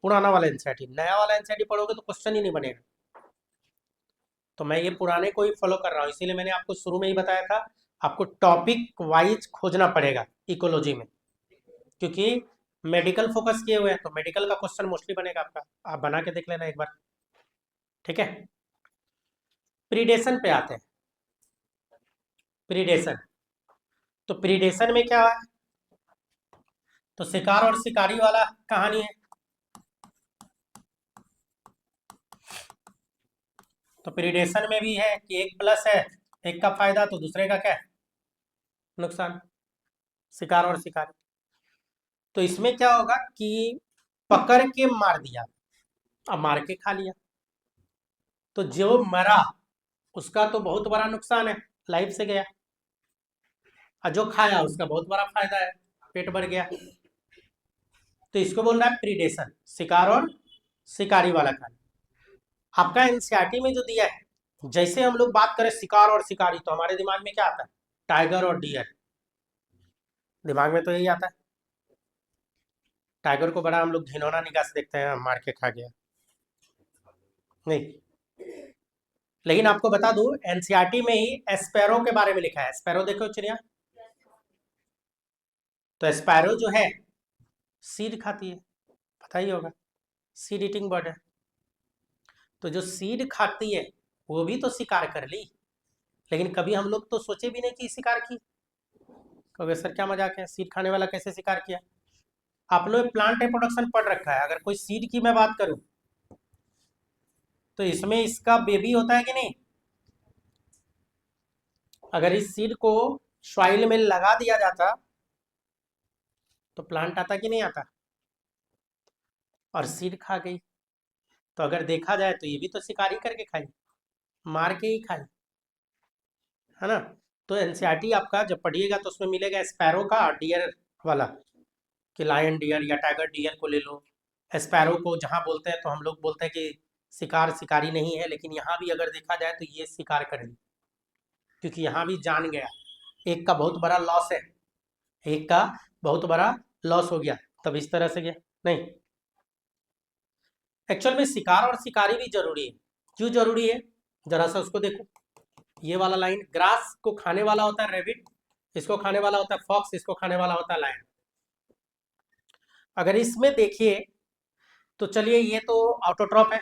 Speaker 1: पुराना वाला एनसीईआरटी। नया वाला एनसीईआरटी पढ़ोगे तो क्वेश्चन ही नहीं बनेगा। तो मैं ये पुराने को ही फॉलो कर रहा हूँ। इसीलिए मैंने आपको शुरू में ही बताया था, आपको टॉपिक वाइज खोजना पड़ेगा इकोलॉजी में, क्योंकि मेडिकल फोकस किए हुए हैं तो मेडिकल का क्वेश्चन मोस्टली बनेगा आपका। आप बना के देख लेना एक बार, ठीक है। प्रीडेशन पे आते हैं। प्रीडेशन, तो प्रीडेशन में क्या है, तो शिकार और शिकारी वाला कहानी है। तो प्रीडेशन में भी है कि एक प्लस है, एक का फायदा तो दूसरे का क्या है, नुकसान। शिकार और शिकारी, तो इसमें क्या होगा कि पकड़ के मार दिया, अब मार के खा लिया, तो जो मरा उसका तो बहुत बड़ा नुकसान है, लाइफ से गया। और जो खाया उसका बहुत बड़ा फायदा है, पेट भर गया। तो इसको बोल रहा है प्रीडेशन, शिकार और शिकारी वाला खाना। आपका एनसीईआरटी में जो दिया है, जैसे हम लोग बात करें शिकार और शिकारी, तो हमारे दिमाग में क्या आता है? टाइगर और डियर, दिमाग में तो यही आता है। टाइगर को बड़ा हम लोग घिनौना निगाह से देखते हैं, मार के खा गया, नहीं। लेकिन आपको बता दूं, एनसीईआरटी में ही एस्पैरो के बारे में लिखा है। एस्पैरो देखो चिड़िया, तो एस्पैरो जो है सीड खाती है, पता ही होगा, सीड ईटिंग बर्ड है। तो जो सीड खाती है वो भी तो शिकार कर ली, लेकिन कभी हम लोग तो सोचे भी नहीं कि शिकार की। कहोगे सर क्या मजाक है, सीड खाने वाला कैसे शिकार किया? आप लोग प्लांट रिप्रोडक्शन पढ़ रखा है, अगर कोई सीड की मैं बात करूं तो इसमें इसका बेबी होता है कि नहीं? अगर इस सीड को सॉइल में लगा दिया जाता तो प्लांट आता कि नहीं आता? और सीड खा गई, तो अगर देखा जाए तो ये भी तो शिकार ही करके खाई, मार के ही खाई, है ना? तो एनसीईआरटी आपका जब पढ़िएगा तो उसमें मिलेगा स्पैरो का डियर वाला, कि लायन डियर या टाइगर डियर को ले लो। स्पैरो को जहाँ बोलते हैं तो हम लोग बोलते हैं कि शिकार शिकारी नहीं है, लेकिन यहाँ भी अगर देखा जाए तो ये शिकार कर ली, क्योंकि यहाँ भी जान गया। एक का बहुत बड़ा लॉस है, एक का बहुत बड़ा लॉस हो गया, तब इस तरह से गया नहीं। एक्चुअल में शिकार और शिकारी भी जरूरी है। क्यों जरूरी है, जरा सा उसको देखो। ये वाला लाइन, ग्रास को खाने वाला होता है रेबिट, इसको खाने वाला होता है फॉक्स, इसको खाने वाला होता है लायन। अगर इसमें देखिए तो चलिए ये तो ऑटोट्रॉप है,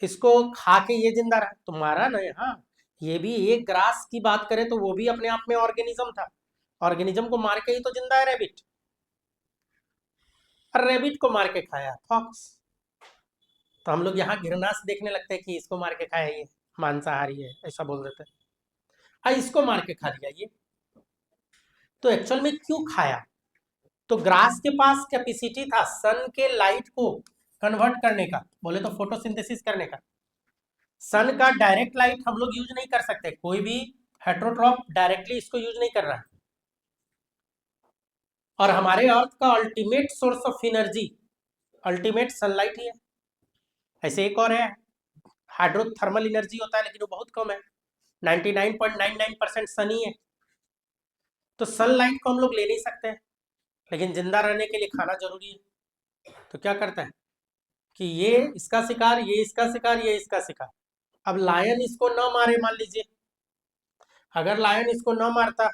Speaker 1: इसको खा के ये जिंदा रहा तो मारा नहीं। हाँ, ये भी एक ग्रास की बात करें तो वो भी अपने आप में ऑर्गेनिज्म था, ऑर्गेनिज्म को मार के ही तो जिंदा है रेबिट, और रेबिट को मार के खाया फॉक्स। तो हम लोग यहाँ घृणा से देखने लगते हैं कि इसको मार के खाया, ये मांसाहारी है, ऐसा बोल देते हैं। इसको मार के खा लिया ये। तो एक्चुअल में क्यों खाया? तो ग्रास के पास कैपेसिटी था सन के लाइट को कन्वर्ट करने का, बोले तो फोटोसिंथेसिस करने का। सन का डायरेक्ट लाइट हम लोग यूज नहीं कर सकते, कोई भी हेट्रोट्रॉप डायरेक्टली इसको यूज नहीं कर रहा है। और हमारे अर्थ का ultimate source of energy, ultimate sunlight ही है। ऐसे एक और है, हाइड्रोथर्मल एनर्जी होता है, लेकिन वो बहुत कम है, 99.99% सन ही है। तो सनलाइट को हम लोग ले नहीं सकते, लेकिन जिंदा रहने के लिए खाना जरूरी है। तो क्या करता है कि ये इसका शिकार, ये इसका शिकार, ये इसका शिकार। अब लायन इसको न मारे, मान लीजिए अगर लायन इसको न मारता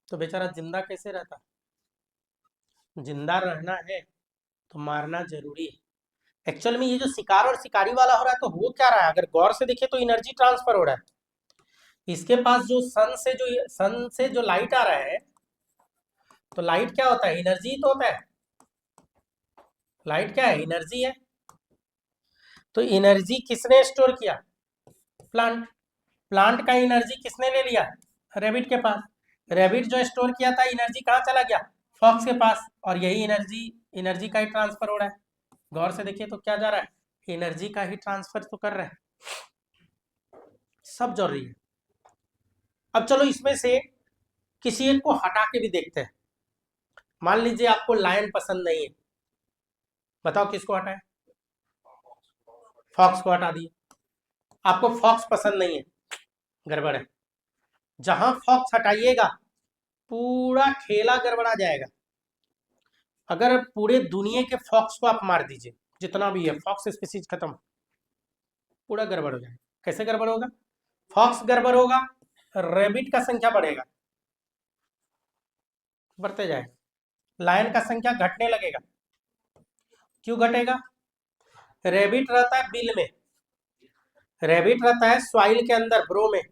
Speaker 1: तो बेचारा जिंदा कैसे रहता? जिंदा रहना है तो मारना जरूरी है। एक्चुअल में ये जो शिकार और शिकारी वाला हो रहा है, तो हो क्या रहा है? अगर गौर से देखे तो एनर्जी ट्रांसफर हो रहा है। इसके पास जो सन से जो लाइट आ रहा है, तो लाइट क्या होता है? एनर्जी तो होता है। लाइट क्या है? एनर्जी है। तो एनर्जी किसने स्टोर किया? प्लांट। प्लांट का एनर्जी किसने ले लिया? रेबिट के पास। रेबिट जो स्टोर किया था एनर्जी कहाँ चला गया? फॉक्स के पास। और यही एनर्जी, एनर्जी का ही ट्रांसफर हो रहा है। गौर से देखिए तो क्या जा रहा है? एनर्जी का ही ट्रांसफर तो कर रहा है। सब जरूरी है। अब चलो इसमें से किसी एक को हटा के भी देखते हैं। मान लीजिए आपको लायन पसंद नहीं है, बताओ किसको हटाए? फॉक्स को हटा दिए। आपको फॉक्स पसंद नहीं है, गड़बड़ है। जहां फॉक्स हटाइएगा पूरा खेला गड़बड़ा जाएगा। अगर पूरे दुनिया के फॉक्स को आप मार दीजिए, जितना भी है फॉक्स स्पीसीज खत्म, पूरा गड़बड़ हो जाएगा। कैसे गड़बड़ होगा? फॉक्स गड़बड़ होगा, रेबिट का संख्या बढ़ेगा, बढ़ते जाएगा, लायन का संख्या घटने लगेगा। क्यों घटेगा? रेबिट रहता है बिल में, रेबिट रहता है सॉइल के अंदर, ब्रो में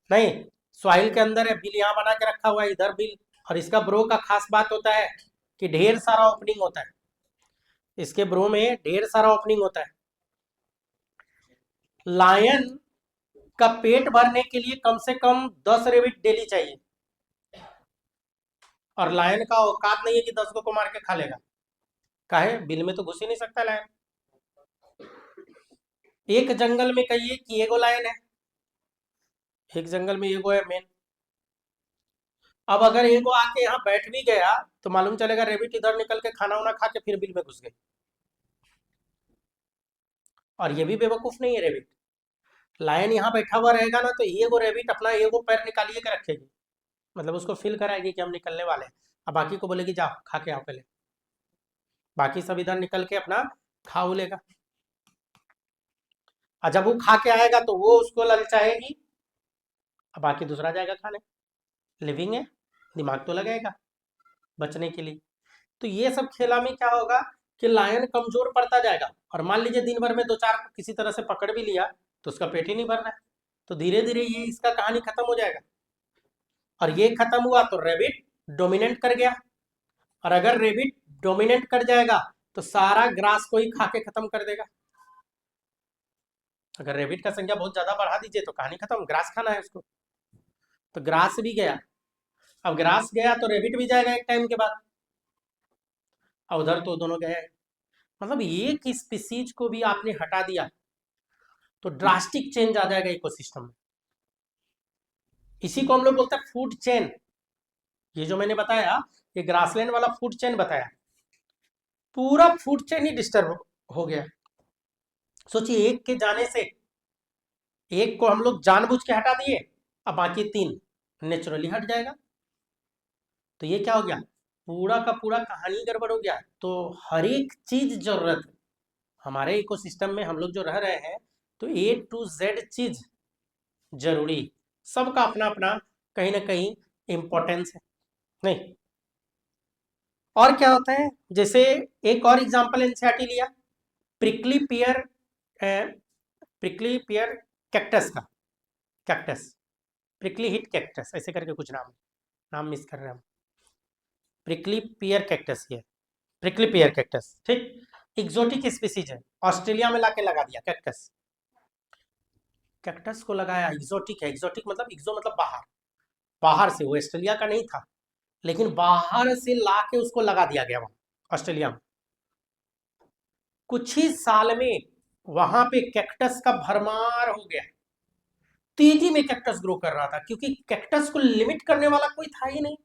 Speaker 1: नहीं, सॉइल के अंदर है बिल, यहाँ बना के रखा हुआ है, इधर बिल। और इसका ब्रो का खास बात होता है कि ढेर सारा ओपनिंग होता है, इसके ब्रो में ढेर सारा ओपनिंग होता है। लायन का पेट भरने के लिए कम से कम 10 रेबिट डेली चाहिए, और लायन का औकात नहीं है कि 10 को मार के खा लेगा। काहे? बिल में तो घुस ही नहीं सकता लायन। एक जंगल में कहिए कि एगो लायन है, एक जंगल में एगो है मेन। अब अगर एगो आके यहाँ बैठ भी गया तो मालूम चलेगा रेबिट इधर निकल के खाना वाना खा के फिर बिल में घुस गए। और ये भी बेवकूफ नहीं है रेबिट। लायन यहाँ बैठा हुआ रहेगा ना, तो ये वो रेबिट अपना ये वो पैर निकालिए के रखेगी, मतलब उसको फील कराएगी कि हम निकलने वाले हैं, अब बाकी को बोलेगी जाओ खा के आओ पहले, बाकी सब इधर निकल के अपना खा लेगा। और जब वो खा के आएगा तो वो उसको ललचाएगी, अब बाकी दूसरा जाएगा खाने। लिविंग है, दिमाग तो लगेगा बचने के लिए। तो ये सब खेला में क्या होगा कि लायन कमजोर पड़ता जाएगा, और मान लीजिए दिन भर में 2-4 किसी तरह से पकड़ भी लिया तो उसका पेट ही नहीं भर रहा है, तो धीरे धीरे ये इसका कहानी खत्म हो जाएगा। और ये खत्म हुआ तो रेबिट डोमिनेट कर गया, और अगर रेबिट डोमिनेट कर जाएगा तो सारा ग्रास को ही खा के खत्म कर देगा। अगर रेबिट का संख्या बहुत ज्यादा बढ़ा दीजिए तो कहानी खत्म, ग्रास खाना है उसको, तो ग्रास भी गया। अब ग्रास गया तो रेबिट भी जाएगा एक टाइम के बाद, और उधर तो दोनों गए। मतलब एक स्पीसीज को भी आपने हटा दिया तो ड्रास्टिक चेंज आ जाएगा इकोसिस्टम में। इसी को हम लोग बोलते हैं फूड चेन। ये जो मैंने बताया, ये ग्रासलैंड वाला फूड चेन बताया, पूरा फूड चेन ही डिस्टर्ब हो गया। सोचिए एक के जाने से, एक को हम लोग जानबूझ के हटा दिए, अब बाकी 3 नेचुरली हट जाएगा। तो ये क्या हो गया, पूरा का पूरा कहानी गड़बड़ हो गया। तो हर एक चीज जरूरत है हमारे इकोसिस्टम में, हम लोग जो रह रहे हैं तो A to Z चीज जरूरी, सबका अपना अपना कहीं ना कहीं इंपॉर्टेंस है नहीं। और क्या होता है, जैसे एक और एग्जांपल एनसीईआरटी लिया, प्रिकली पियर, प्रिकली पियर कैक्टस का, कैक्टस प्रिकली हिट कैक्टस ऐसे करके कुछ नाम मिस कर रहे हैं हम, प्रिकली पियर कैक्टस ये, प्रिकली पियर कैक्टस, ठीक, एक्सोटिक स्पीसीज है, ऑस्ट्रेलिया में लाके लगा दिया कैक्टस। कैक्टस को लगाया, एक्सोटिक है, एक्सोटिक मतलब एक्सो मतलब बाहर, बाहर से, वो ऑस्ट्रेलिया का नहीं था लेकिन बाहर से लाके उसको लगा दिया गया वहां ऑस्ट्रेलिया में। कुछ ही साल में वहां पे कैक्टस का भरमार हो गया, तेजी में कैक्टस ग्रो कर रहा था, क्योंकि कैक्टस को लिमिट करने वाला कोई था ही नहीं।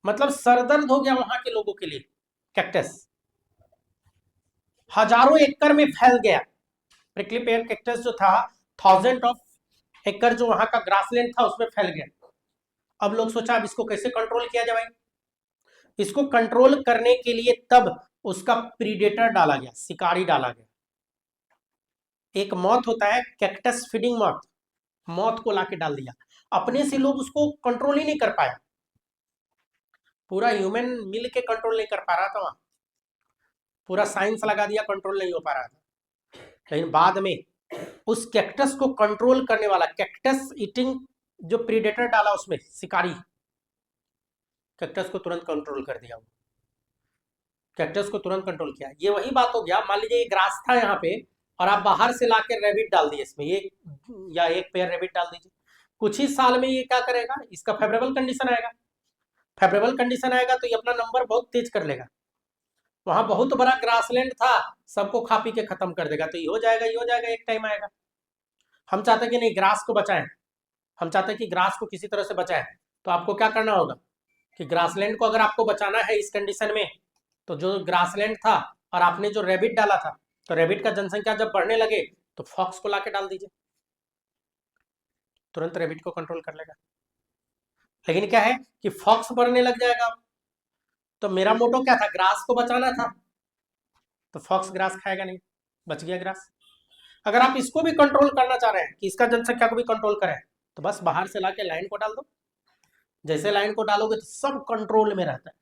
Speaker 1: मतलब सरदर्द हो गया वहां के लोगों के लिए, कैक्टस हजारों एकड़ में फैल गया। प्रिकली पेयर कैक्टस जो था, 1000 ऑफ एकड़ जो वहां का ग्रासलैंड था उसमें फैल गया। अब लोग सोचा अब इसको कैसे कंट्रोल किया जाए। इसको कंट्रोल करने के लिए तब उसका प्रीडेटर डाला गया, शिकारी डाला गया। एक मॉथ होता है कैक्टस फीडिंग मॉथ, मौत को लाके डाल दिया। अपने से लोग उसको कंट्रोल ही नहीं कर पाए, पूरा ह्यूमन मिल के कंट्रोल नहीं कर पा रहा था वहां, पूरा साइंस लगा दिया, कंट्रोल नहीं हो पा रहा था। लेकिन बाद में उस कैक्टस को कंट्रोल करने वाला, कैक्टस ईटिंग जो प्रीडेटर डाला उसमें शिकारी, कैक्टस को तुरंत कंट्रोल कर दिया, कैक्टस को तुरंत कंट्रोल किया। ये वही बात हो गया, मान लीजिए एक ग्रास था यहाँ पे और आप बाहर से लाके रेबिट डाल दिए इसमें, ये या एक पेयर रेबिट डाल दीजिए, कुछ ही साल में ये क्या करेगा, इसका फेवरेबल कंडीशन आएगा, फेवरेबल कंडीशन आएगा तो ये अपना नंबर बहुत तेज कर लेगा। वहां बहुत बड़ा ग्रासलैंड था, सबको खा पी के खत्म कर देगा, तो ये हो जाएगा, ये हो जाएगा, एक टाइम आएगा। हम चाहते हैं कि नहीं ग्रास को बचाएं, हम चाहते हैं कि ग्रास को किसी तरह से बचाएं, तो आपको क्या करना होगा कि ग्रासलैंड को अगर आपको बचाना है इस कंडीशन में, तो जो ग्रासलैंड था और आपने जो रेबिट डाला था, तो रेबिट का जनसंख्या जब बढ़ने लगे तो फॉक्स को लाके डाल दीजिए, तुरंत रेबिट को कंट्रोल कर लेगा। लेकिन क्या है कि फॉक्स बढ़ने लग जाएगा, तो मेरा मोटो क्या था, ग्रास को बचाना था, तो फॉक्स ग्रास खाएगा नहीं, बच गया ग्रास। अगर आप इसको भी कंट्रोल करना चाह रहे हैं कि इसका जनसंख्या को भी कंट्रोल करें, तो बस बाहर से लाके लाइन को डाल दो, जैसे लाइन को डालोगे तो सब कंट्रोल में रहता है।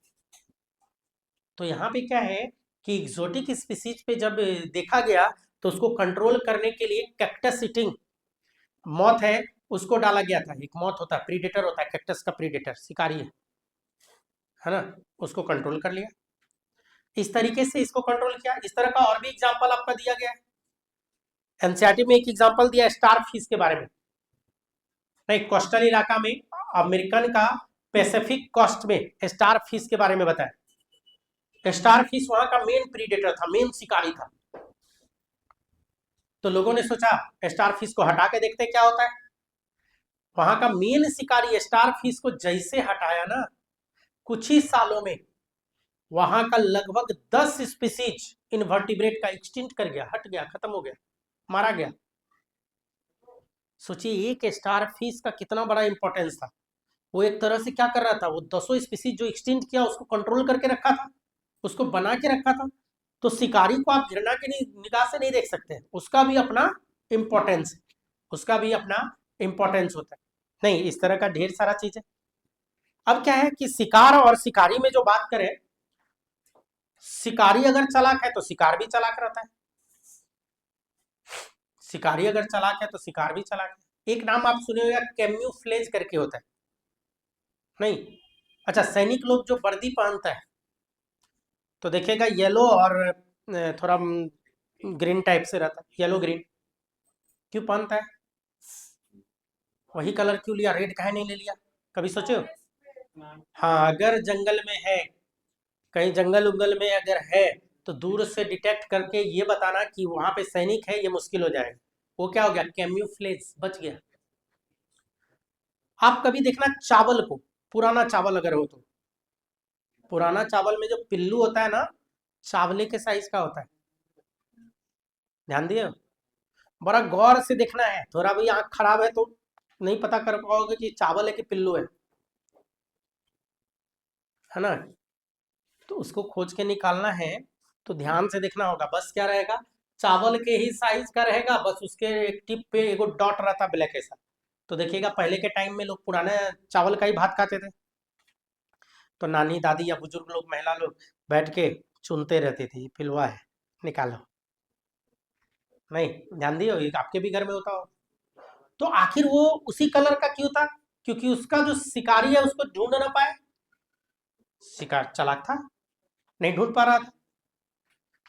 Speaker 1: तो यहाँ पे क्या है कि एक्सोटिक स्पीसीज पे जब देखा गया तो उसको कंट्रोल करने के लिए कैक्टस ईटिंग मॉथ है उसको डाला गया था। एक मॉथ होता है, प्रीडेटर होता है, कैक्टस का प्रीडेटर, शिकारी है ना, उसको कंट्रोल कर लिया। इस तरीके से इसको कंट्रोल किया। इस तरह का और भी एग्जाम्पल आपका दिया गया है एनसीईआरटी में, एक एग्जाम्पल दिया स्टार फिश के बारे में, नहीं कोस्टल इलाका में अमेरिकन का पैसिफिक कोस्ट में स्टार फिश के बारे में बताया। स्टार फिश वहां का मेन प्रीडेटर था, मेन शिकारी था। तो लोगों ने सोचा स्टार फिश को हटा के देखते क्या होता है। वहां का मेन शिकारी स्टार फिश को जैसे हटाया ना, कुछ ही सालों में वहां का लगभग 10 स्पीसीज इनवर्टिब्रेट का एक्सटिंक्ट कर गया, हट गया, खत्म हो गया, मारा गया। सोचिए एक स्टार फिश का कितना बड़ा इंपॉर्टेंस था। वो एक तरह से क्या कर रहा था, वो 10 स्पीसीज जो एक्सटिंक्ट किया उसको कंट्रोल करके रखा था, उसको बना के रखा था। तो शिकारी को आप घृणा की निगाह से नहीं देख सकते, उसका भी अपना इम्पोर्टेंस, उसका भी अपना इम्पोर्टेंस होता है। नहीं, इस तरह का ढेर सारा चीज है। अब क्या है कि शिकार और शिकारी में जो बात करें, शिकारी अगर चालाक है तो शिकार भी चालाक रहता है, शिकारी अगर चालाक है तो शिकार भी चालाक है। एक नाम आप सुने होगा, कैम्यूफ्लेज करके होता है, नहीं? अच्छा, सैनिक लोग जो वर्दी पहनता है तो देखिएगा येलो और थोड़ा ग्रीन टाइप से रहता है, येलो ग्रीन क्यों पहनता है? वही कलर क्यों लिया, रेड काहे नहीं ले लिया, कभी सोचे हो? हाँ, अगर जंगल में है, कहीं जंगल उंगल में अगर है, तो दूर से डिटेक्ट करके ये बताना कि वहां पे सैनिक है, ये मुश्किल हो जाएगा। वो क्या हो गया, कैम्यूफ्लेज, बच गया। आप कभी देखना चावल को, पुराना चावल अगर हो तो, पुराना चावल में जो पिल्लू होता है ना, चावले के साइज का होता है, ध्यान दिए? बड़ा गौर से देखना है, थोड़ा भी आंख खराब है तो नहीं पता कर पाओगे कि चावल है कि पिल्लू है ना? तो उसको खोज के निकालना है तो ध्यान से देखना होगा। बस क्या रहेगा, चावल के ही साइज का रहेगा, बस उसके एक टिप पे एगो डॉट रहता ब्लैक ऐसा। तो देखिएगा पहले के टाइम में लोग पुराने चावल का ही भात खाते थे, तो नानी दादी या बुजुर्ग लोग, महिला लोग बैठ के चुनते रहते थे, ये पिलवा है, निकालो। नहीं, ध्यान दियो, ये आपके भी घर में होता हो। तो आखिर वो उसी कलर का क्यों था? क्योंकि उसका जो शिकारी है उसको ढूंढ ना पाए, शिकार चालाक था, नहीं ढूंढ पा रहा था।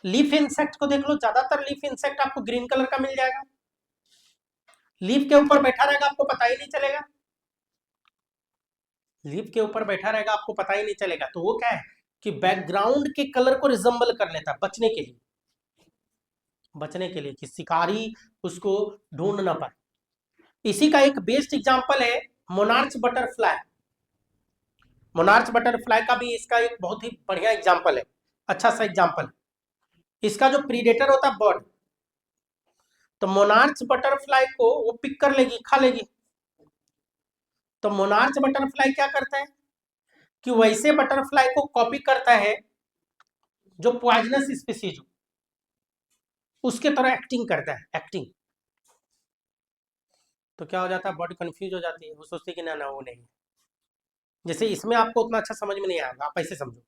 Speaker 1: लीफ इंसेक्ट को देख लो, ज्यादातर लीफ इंसेक्ट आपको ग्रीन कलर का मिल जाएगा, लीफ के ऊपर बैठा रहेगा, आपको पता ही नहीं चलेगा, लीफ के ऊपर बैठा रहेगा, आपको पता ही नहीं चलेगा। तो वो क्या है कि बैकग्राउंड के कलर को रिजम्बल कर लेता है, बचने के लिए, बचने के लिए कि शिकारी उसको ढूंढ ना पाए। इसी का एक बेस्ट एग्जांपल है मोनार्च बटरफ्लाई। मोनार्च बटरफ्लाई का भी इसका एक बहुत ही बढ़िया एग्जांपल है, अच्छा सा एग्जांपल। इसका जो प्रीडेटर होता है बर्ड, तो मोनार्च बटरफ्लाई को वो पिक कर लेगी, खा लेगी। तो मोनार्च बटरफ्लाई क्या करता है कि वैसे बटरफ्लाई को कॉपी करता है जो पॉइजनस स्पीसीज हो, उसके तरह एक्टिंग करता है, एक्टिंग। तो क्या हो जाता है, बर्ड कंफ्यूज हो जाती है, वो सोचती है कि ना ना वो नहीं है। जैसे इसमें आपको उतना अच्छा समझ में नहीं आएगा, आप ऐसे समझो,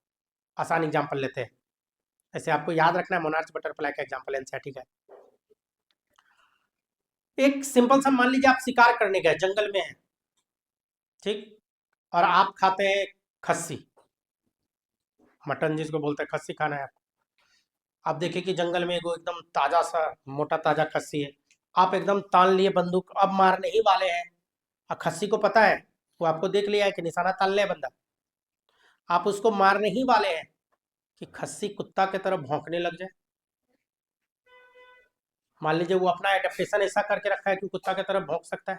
Speaker 1: आसान एग्जांपल लेते हैं। ऐसे आपको याद रखना है, मोनार्च बटरफ्लाई का एग्जांपल एनसीईआरटी का है। एक सिंपल सा मान लीजिए आप शिकार करने गए, जंगल में है, ठीक, और आप खाते हैं खस्सी, मटन जिसको बोलते हैं, खस्सी खाना है आपको। आप देखिए कि जंगल में एगो एकदम ताजा सा मोटा ताजा खस्सी है, आप एकदम तान लिए बंदूक, अब मारने ही वाले हैं, और खस्सी को पता है, वो आपको देख लिया है कि निशाना तान लिया बंदा, आप उसको मारने ही वाले हैं कि खस्सी कुत्ता की तरह भौंकने लग जाए। मान लीजिए वो अपना एडेप्टेशन ऐसा करके रखा है कि कुत्ता की तरह भौंक सकता है,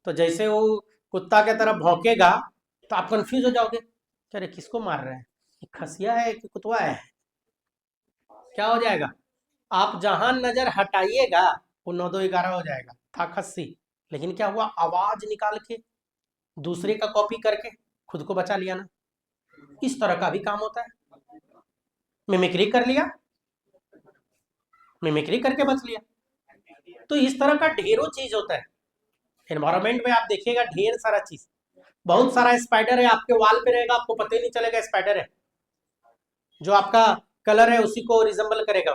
Speaker 1: तो जैसे वो कुत्ता की तरह भौंकेगा तो आप कंफ्यूज हो जाओगे कि अरे किसको मार रहे हैं, ये खसिया है कि कुतवा है, क्या हो जाएगा? आप जहां नजर हटाइएगा वो 9 2 11 हो जाएगा, था खस्सी, लेकिन क्या हुआ, आवाज निकाल के दूसरे का कॉपी करके खुद को बचा लिया ना। इस तरह का भी काम होता है, मिमिक्री कर लिया, मिमिक्री करके बच लिया। तो इस तरह का ढेरों चीज होता है एनवायरमेंट में, आप देखिएगा ढेर सारा चीज, बहुत सारा स्पाइडर है आपके वाल पे रहेगा, आपको पता ही नहीं चलेगा स्पाइडर है, जो आपका कलर है उसी को रिजेंबल करेगा,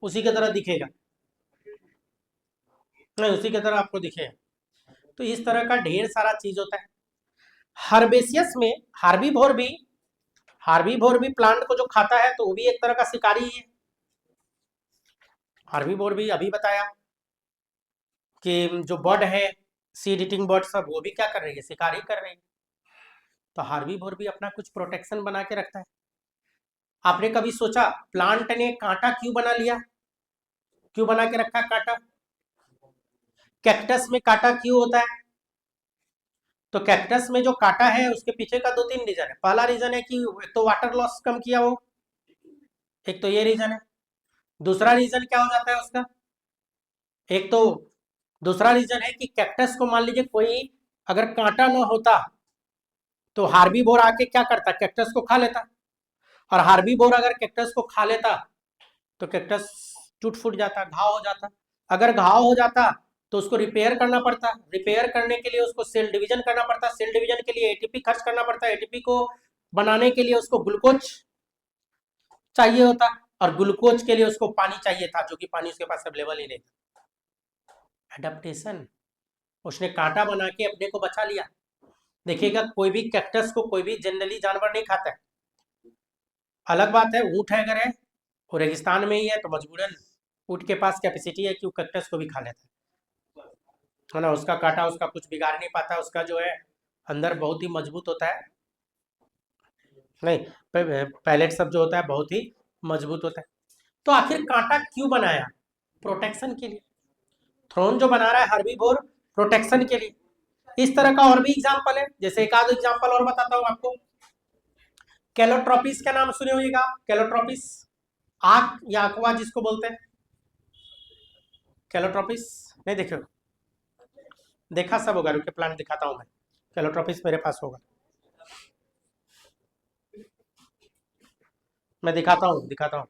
Speaker 1: उसी की तरह दिखेगा, नहीं उसी की तरह आपको दिखेगा। तो इस तरह का ढेर सारा चीज होता है। हर्बेसियस में हार्बीवोर भी, हार्बीवोर भी प्लांट को जो खाता है तो वो भी एक तरह का शिकारी ही है। हार्बीवोर भी अभी बताया कि जो बर्ड है, सीड ईटिंग बर्ड सब, वो भी क्या कर रही है, शिकारी कर रही है। तो हार्बीवोर भी अपना कुछ प्रोटेक्शन बना के रखता है। आपने कभी सोचा प्लांट ने कांटा क्यों बना लिया, क्यों बना के रखा कांटा? कैक्टस में कांटा क्यों होता है? तो कैक्टस में जो काटा है उसके पीछे का 2-3 रीजन है। पहला रीजन है कि एक तो वाटर लॉस कम किया वो, एक तो ये रीजन है। दूसरा रीजन क्या हो जाता है उसका, एक तो दूसरा रीजन है कि कैक्टस को मान लीजिए कोई अगर कांटा ना होता तो हार्बीवोर आके क्या करता, कैक्टस को खा लेता। और हार्बीवोर अगर कैक्टस को खा लेता तो कैक्टस टूट फूट जाता, घाव हो जाता। अगर घाव हो जाता तो उसको रिपेयर करना पड़ता, रिपेयर करने के लिए उसको सेल डिवीजन करना पड़ता, सेल डिवीजन के लिए एटीपी खर्च करना पड़ता, एटीपी को बनाने के लिए उसको ग्लूकोज चाहिए होता, और ग्लूकोज के लिए उसको पानी चाहिए था, जो कि पानी उसके पास अवेलेबल ही नहीं था। एडेप्टेशन, उसने कांटा बना के अपने को बचा लिया। देखिएगा कोई भी कैक्टस को कोई भी जनरली जानवर नहीं खाता है। अलग बात है ऊँट है, अगर है वो रेगिस्तान में ही है तो मजबूरन ऊँट के पास कैपेसिटी है कि वो कैक्टस को भी खा लेता है ना। उसका कांटा उसका कुछ बिगाड़ नहीं पाता, उसका जो है अंदर बहुत ही मजबूत होता है, नहीं पैलेट सब जो होता है बहुत ही मजबूत होता है। तो आखिर कांटा क्यों बनाया, प्रोटेक्शन के लिए। थ्रोन जो बना रहा है हर्बीवोर प्रोटेक्शन के लिए। इस तरह का और भी एग्जाम्पल है, जैसे एक आध एग्जाम्पल और बताता हूँ आपको। कैलोट्रोपिस का नाम सुने होगा, कैलोट्रोपिस आक या अकवा जिसको बोलते हैं, कैलोट्रोपिस नहीं देखे हो? देखा सब होगा, रुके प्लांट दिखाता हूं मैं। कैलोट्रोपिस मेरे पास होगा, मैं दिखाता हूँ दिखाता हूँ।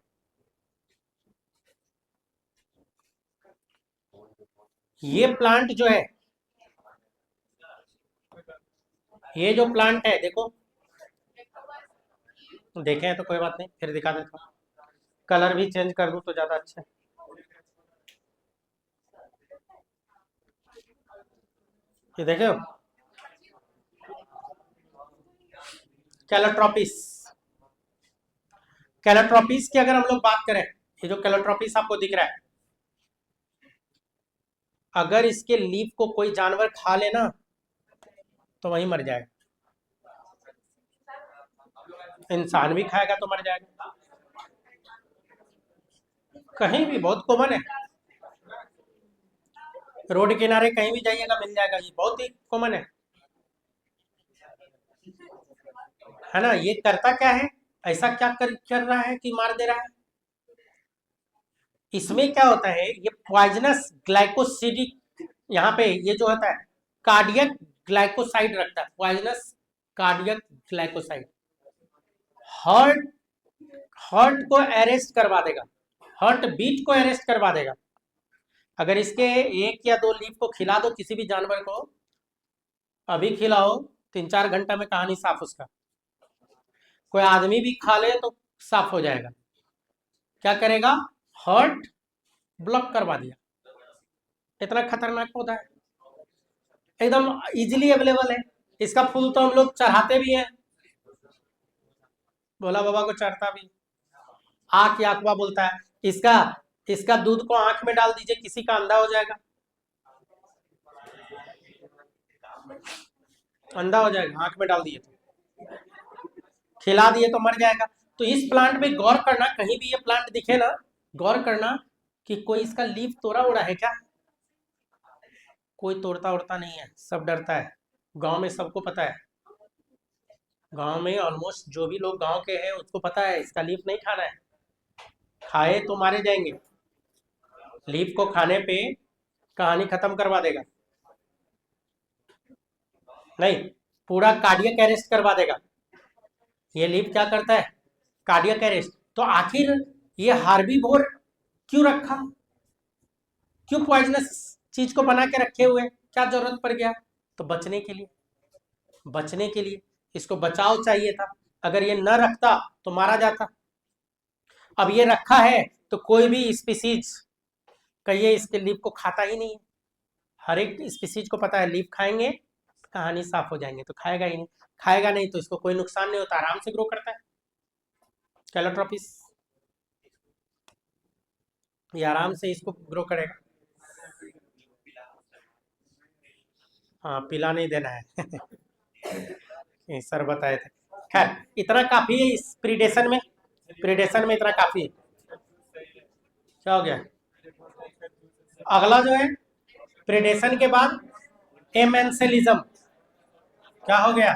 Speaker 1: ये प्लांट जो है, ये जो प्लांट है देखो, देखे हैं तो कोई बात नहीं, फिर दिखा देता हूँ। कलर भी चेंज कर दूं तो ज्यादा अच्छा है। ये देखे हो, कैलोट्रोपिस। कैलोट्रोपिस की अगर हम लोग बात करें, ये जो कैलोट्रोपिस आपको दिख रहा है, अगर इसके लीफ को कोई जानवर खा लेना तो वही मर जाएगा। इंसान भी खाएगा तो मर जाएगा। कहीं भी बहुत कॉमन है, रोड किनारे कहीं भी जाइएगा मिल जाएगा, ये बहुत ही कॉमन है ना। ये करता क्या है, ऐसा क्या कर रहा है कि मार दे रहा है। इसमें क्या होता है, ये पॉइजनस ग्लाइकोसिडिक, यहाँ पे ये जो होता है कार्डियक ग्लाइकोसाइड रखता है, poisonous cardiac glycoside. Heart heart को अरेस्ट करवा देगा, हार्ट बीट को अरेस्ट करवा देगा। अगर इसके एक या दो लीफ को खिला दो किसी भी जानवर को, अभी खिलाओ, 3-4 घंटा में कहानी साफ उसका। कोई आदमी भी खा ले तो साफ हो जाएगा। क्या करेगा, हार्ट ब्लॉक करवा दिया। इतना खतरनाक पौधा है, एकदम इजीली अवेलेबल है। इसका फूल तो हम लोग चढ़ाते भी हैं, भोला बाबा को चढ़ता भी। आँख या अकवा बोलता है इसका, इसका दूध को आंख में डाल दीजिए किसी का अंधा हो जाएगा, अंधा हो जाएगा, आंख में डाल दिए तो, खिला दिए तो मर जाएगा। तो इस प्लांट में गौर करना, कहीं भी ये प्लांट दिखे ना, गौर करना कि कोई इसका लीफ तोड़ा उड़ा है क्या। कोई तोड़ता उड़ता नहीं है, सब डरता है। गांव में सबको पता है, गांव में ऑलमोस्ट जो भी लोग गांव के हैं उसको पता है इसका लीफ नहीं खाना है, खाए तो मारे जाएंगे। लीफ को खाने पे कहानी खत्म करवा देगा, नहीं पूरा कार्डियक अरेस्ट करवा देगा। ये लीफ क्या करता है, कार्डियक अरेस्ट। तो आखिर ये हार्बीवोर क्यों रखा, क्यों पॉइजनस चीज को बना के रखे हुए, क्या जरूरत पड़ गया। तो बचने के लिए, बचने के लिए इसको बचाव चाहिए था। अगर ये न रखता तो मारा जाता। अब ये रखा है तो कोई भी स्पीसीज कहिए इसके लीफ को खाता ही नहीं है। हर एक स्पीसीज को पता है लीफ खाएंगे कहानी साफ हो जाएंगे, तो खाएगा ही नहीं। खाएगा नहीं तो इसको कोई नुकसान नहीं होता, आराम से ग्रो करता है कैलोट्रोपिस, ये आराम से इसको ग्रो करेगा। हाँ पिला नहीं देना है ये सर बताए थे। खैर इतना काफी है इस प्रीडेशन में, प्रीडेशन में इतना काफी है। क्या हो गया, अगला जो है प्रीडेशन के बाद एमेंसेलिज्म। क्या हो गया?